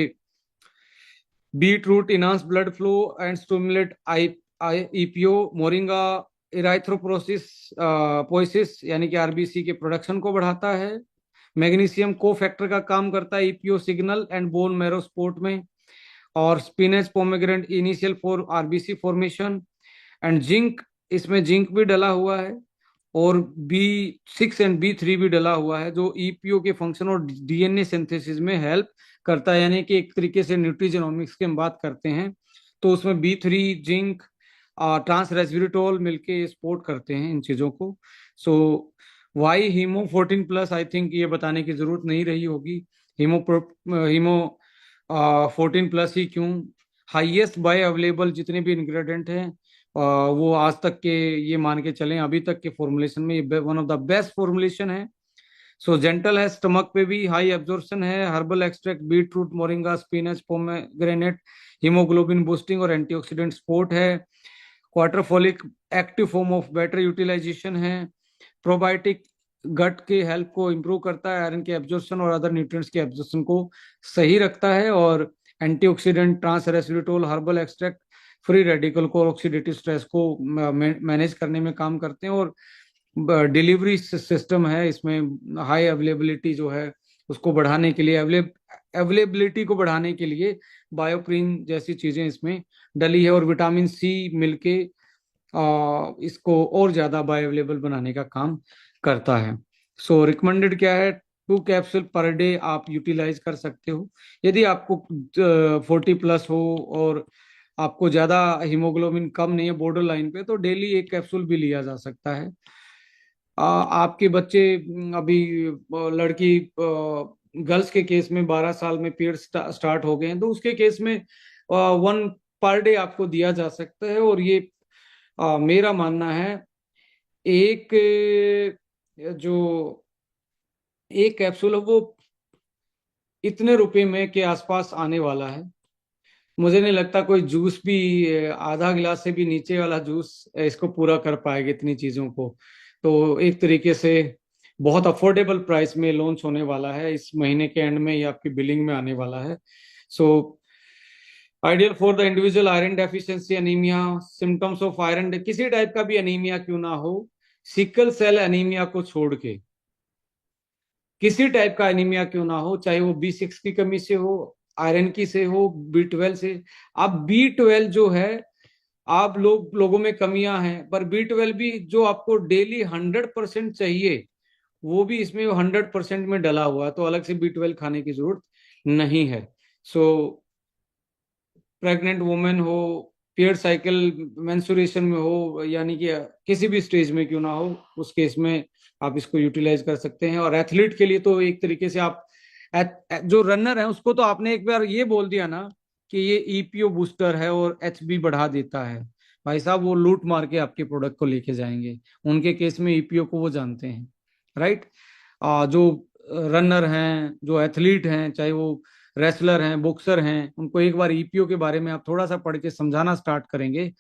beetroot enhance blood flow and stimulate I EPO, moringa erythropoiesis poiesis यानी कि RBC के production को बढ़ाता है, magnesium को factor का काम करता है EPO signal and bone marrow support में, और spinach pomegranate initial for RBC formation, and zinc, इसमें जिंक भी डला हुआ है, और B6 एंड B3 भी डला हुआ है जो ईपीओ के फंक्शन और डीएनए सिंथेसिस में हेल्प करता है। यानी कि एक तरीके से न्यूट्रीजेनोमिक्स की हम बात करते हैं तो उसमें B3, जिंक, ट्रांस रेस्वेराट्रोल मिलके सपोर्ट करते हैं इन चीजों को। सो वाई हीमो 14+, आई थिंक ये बताने की जरूरत नहीं रही होगी। हीमो हीमो 14+ ही क्यों? हाईएस्ट बायो अवेलेबल जितने भी इंग्रेडिएंट हैं वो आज तक के, ये मान के चलें अभी तक के फॉर्मुलेशन में ये one of the best formulation है। सो जेंटल है, स्टमक पे भी हाई एब्जॉर्प्शन है, herbal extract, beetroot, moringa, spinach, pomegranate, haemoglobin boosting और एंटीऑक्सीडेंट सपोर्ट है, Quatrefolic active form of better utilisation है, प्रोबायोटिक गट के हेल्थ को इंप्रूव करता है, आयरन के एब्जॉर्प्शन और अदर न्यूट्रिएंट्स के एब्जॉर्प्शन को सही रखता है, और antioxidant, trans resveratrol, herbal extract free radical को, ऑक्सीडेटिव स्ट्रेस को मैनेज करने में काम करते हैं, और डिलीवरी सिस्टम है इसमें हाई अवेलेबिलिटी जो है उसको बढ़ाने के लिए, अवेलेबिलिटी को बढ़ाने के लिए बायोप्रीन जैसी चीजें इसमें डली है, और विटामिन सी मिलके इसको और ज्यादा बायो अवेलेबल बनाने का काम करता है। सो रिकमेंडेड क्या है? 2 कैप्सूल पर डे आप यूटिलाइज कर सकते हो। यदि आपको 40+ हो और आपको ज्यादा हीमोग्लोबिन कम नहीं है, बॉर्डर लाइन पे, तो डेली 1 कैप्सूल भी लिया जा सकता है। आपके बच्चे अभी लड़की गर्ल्स के केस में 12 साल में पीरियड स्टार्ट हो गए हैं तो उसके केस में 1 पर डे आपको दिया जा सकता है। और ये मेरा मानना है, एक जो एक कैप्सूल है वो इतने रुपए में के आसपास आने वाला है। मुझे नहीं लगता कोई जूस भी आधा गिलास से भी नीचे वाला जूस इसको पूरा कर पाएगा इतनी चीजों को। तो एक तरीके से बहुत अफोर्डेबल प्राइस में लॉन्च होने वाला है, इस महीने के एंड में ये आपकी बिलिंग में आने वाला है। So ideal for the individual iron deficiency anaemia, symptoms of iron, किसी टाइप का भी एनीमिया क्यों ना हो, सिकल सेल एनीमिया को छोड़ के किसी टाइप का एनीमिया क्यों ना हो, चाहे वो B6 की कमी से हो, आयरन की से हो, B12 से। अब B12 जो है, आप लोगों में कमियां हैं, पर B12 भी जो आपको डेली 100% चाहिए, वो भी इसमें 100% में डला हुआ है, तो अलग से B12 खाने की जरूरत नहीं है। सो प्रेग्नेंट वुमेन हो, पीरियड साइकिल मेंस्ट्रुएशन में हो, यानी कि किसी भी स्टेज में क्यों ना हो, उस केस में आप इसको यूटिलाइज कर सकते हैं। और एथलीट के लिए तो एक तरीके से आप जो रनर है उसको तो आपने एक बार ये बोल दिया ना कि ये ईपीओ बूस्टर है और एचबी बढ़ा देता है, भाई साहब वो लूट मार के आपके प्रोडक्ट को लेके जाएंगे। उनके केस में ईपीओ को वो जानते हैं, राइट। जो रनर हैं, जो एथलीट हैं, चाहे वो रेसलर हैं, बॉक्सर हैं, उनको एक बार ईपीओ के बारे में आप थोड़ा सा पढ़ के समझाना स्टार्ट करेंगे,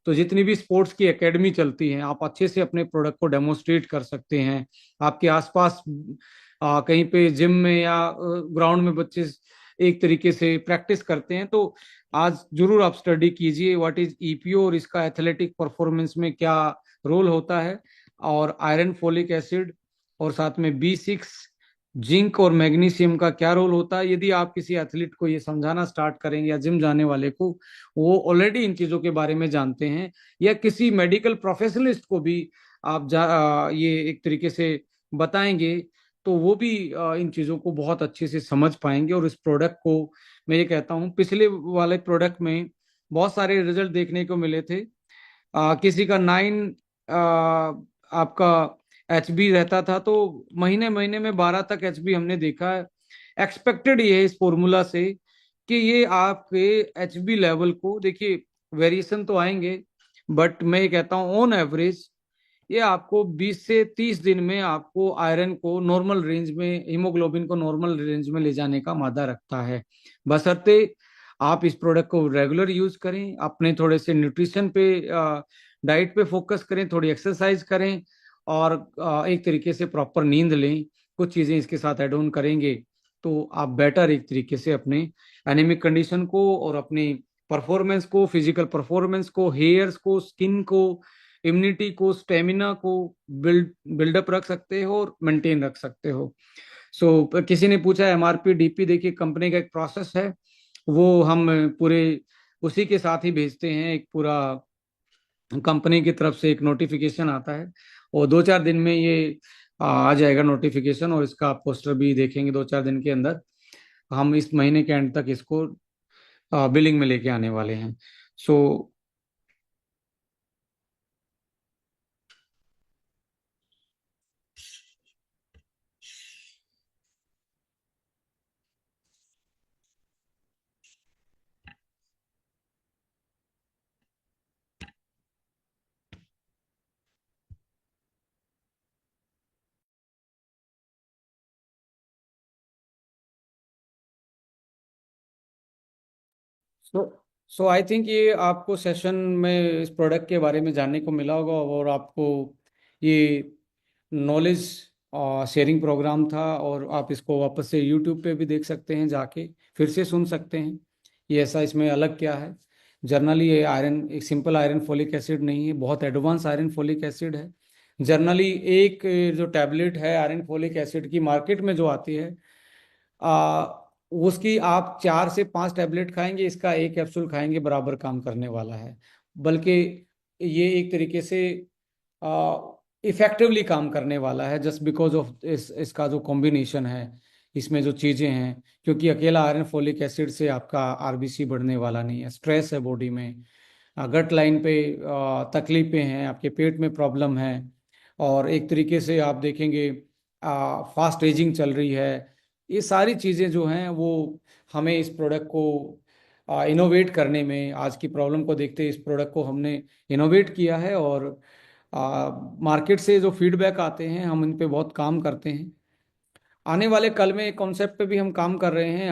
तो जितनी भी स्पोर्ट्स की एकेडमी चलती हैं, आप अच्छे से अपने प्रोडक्ट को डेमोस्ट्रेट कर सकते हैं। आपके आसपास कहीं पे जिम में या ग्राउंड में बच्चे एक तरीके से प्रैक्टिस करते हैं, तो आज जरूर आप स्टडी कीजिए व्हाट इज ईपीओ और इसका एथलेटिक परफॉर्मेंस में क्या रोल होता है। और आयरन, फोलिक एसिड और साथ में B6, जिंक और मैग्नीशियम का क्या रोल होता है, यदि आप किसी एथलीट को ये समझाना स्टार्ट करेंगे या जिम जाने वाले को, वो ऑलरेडी इन चीजों के बारे में जानते हैं, या किसी मेडिकल प्रोफेशनलिस्ट को भी आप ये एक तरीके से बताएंगे, तो वो भी इन चीजों को बहुत अच्छे से समझ पाएंगे। और इस प्रोडक्ट को मैं ये कहता हूँ, पिछले वाले प्रोडक्ट में बहुत सारे रिजल्ट देखने को मिले थे। किसी का 9 आपका एचबी रहता था, तो महीने महीने में 12 तक एचबी हमने देखा है। एक्सपेक्टेड ये है इस फॉर्मूला से कि ये आपके एचबी लेवल को, देखिए वेरिएशन तो आएंगे, बट मैं ये कहता हूँ ऑन एवरेज ये आपको 20 से 30 दिन में आपको आयरन को नॉर्मल रेंज में, हीमोग्लोबिन को नॉर्मल रेंज में ले जाने का मादा रखता है। बशर्ते आप इस प्रोडक्ट को रेगुलर यूज करें, अपने थोड़े से न्यूट्रिशन पे, डाइट पे फोकस करें, थोड़ी एक्सरसाइज करें, और एक तरीके से प्रॉपर नींद लें, कुछ चीजें इसके साथ ऐड ऑन करेंगे, तो आप बेटर एक तरीके से अपने एनीमिक कंडीशन को और अपनी परफॉर्मेंस को, फिजिकल परफॉर्मेंस को, हेयर्स को, स्किन को, इम्यूनिटी को, स्टेमिना को बिल्डअप रख सकते हो और मेंटेन रख सकते हो। किसी ने पूछा MRP DP, देखिए कंपनी का एक प्रोसेस है, वो हम पूरे उसी के साथ ही भेजते हैं। एक पूरा कंपनी की तरफ से एक नोटिफिकेशन आता है, और 2-4 दिन में ये आ जाएगा नोटिफिकेशन, और इसका आप पोस्टर भी देखेंगे 2-4 दिन के अंदर। हम इस महीने के एंड तक इसको बिलिंग में लेके आने वाले हैं। सो सो सो आई थिंक ये आपको सेशन में इस प्रोडक्ट के बारे में जानने को मिला होगा, और आपको ये नॉलेज शेयरिंग प्रोग्राम था, और आप इसको वापस से यूट्यूब पे भी देख सकते हैं, जाके फिर से सुन सकते हैं। ये ऐसा इसमें अलग क्या है। जनरली ये आयरन एक सिंपल आयरन फोलिक एसिड नहीं है, बहुत एडवांस आयरन फोलिक एसिड है। जनरली एक जो टैबलेट है आयरन फोलिक एसिड की मार्केट में जो आती है, आ, उसकी आप 4 से 5 टैबलेट खाएंगे, इसका एक कैप्सूल खाएंगे, बराबर काम करने वाला है। बल्कि ये एक तरीके से इफेक्टिवली काम करने वाला है, जस्ट बिकॉज ऑफ इसका जो कॉम्बिनेशन है, इसमें जो चीज़ें हैं। क्योंकि अकेला आयरन फोलिक एसिड से आपका आरबीसी बढ़ने वाला नहीं है, स्ट्रेस है बॉडी में, गट लाइन पे तकलीफें हैं, आपके पेट में प्रॉब्लम है, और एक तरीके से आप देखेंगे फास्ट एजिंग चल रही है। ये सारी चीज़ें जो हैं वो हमें इस प्रोडक्ट को इनोवेट करने में, आज की प्रॉब्लम को देखते इस प्रोडक्ट को हमने इनोवेट किया है। और मार्केट से जो फीडबैक आते हैं हम इन पे बहुत काम करते हैं। आने वाले कल में एक कॉन्सेप्ट पे भी हम काम कर रहे हैं।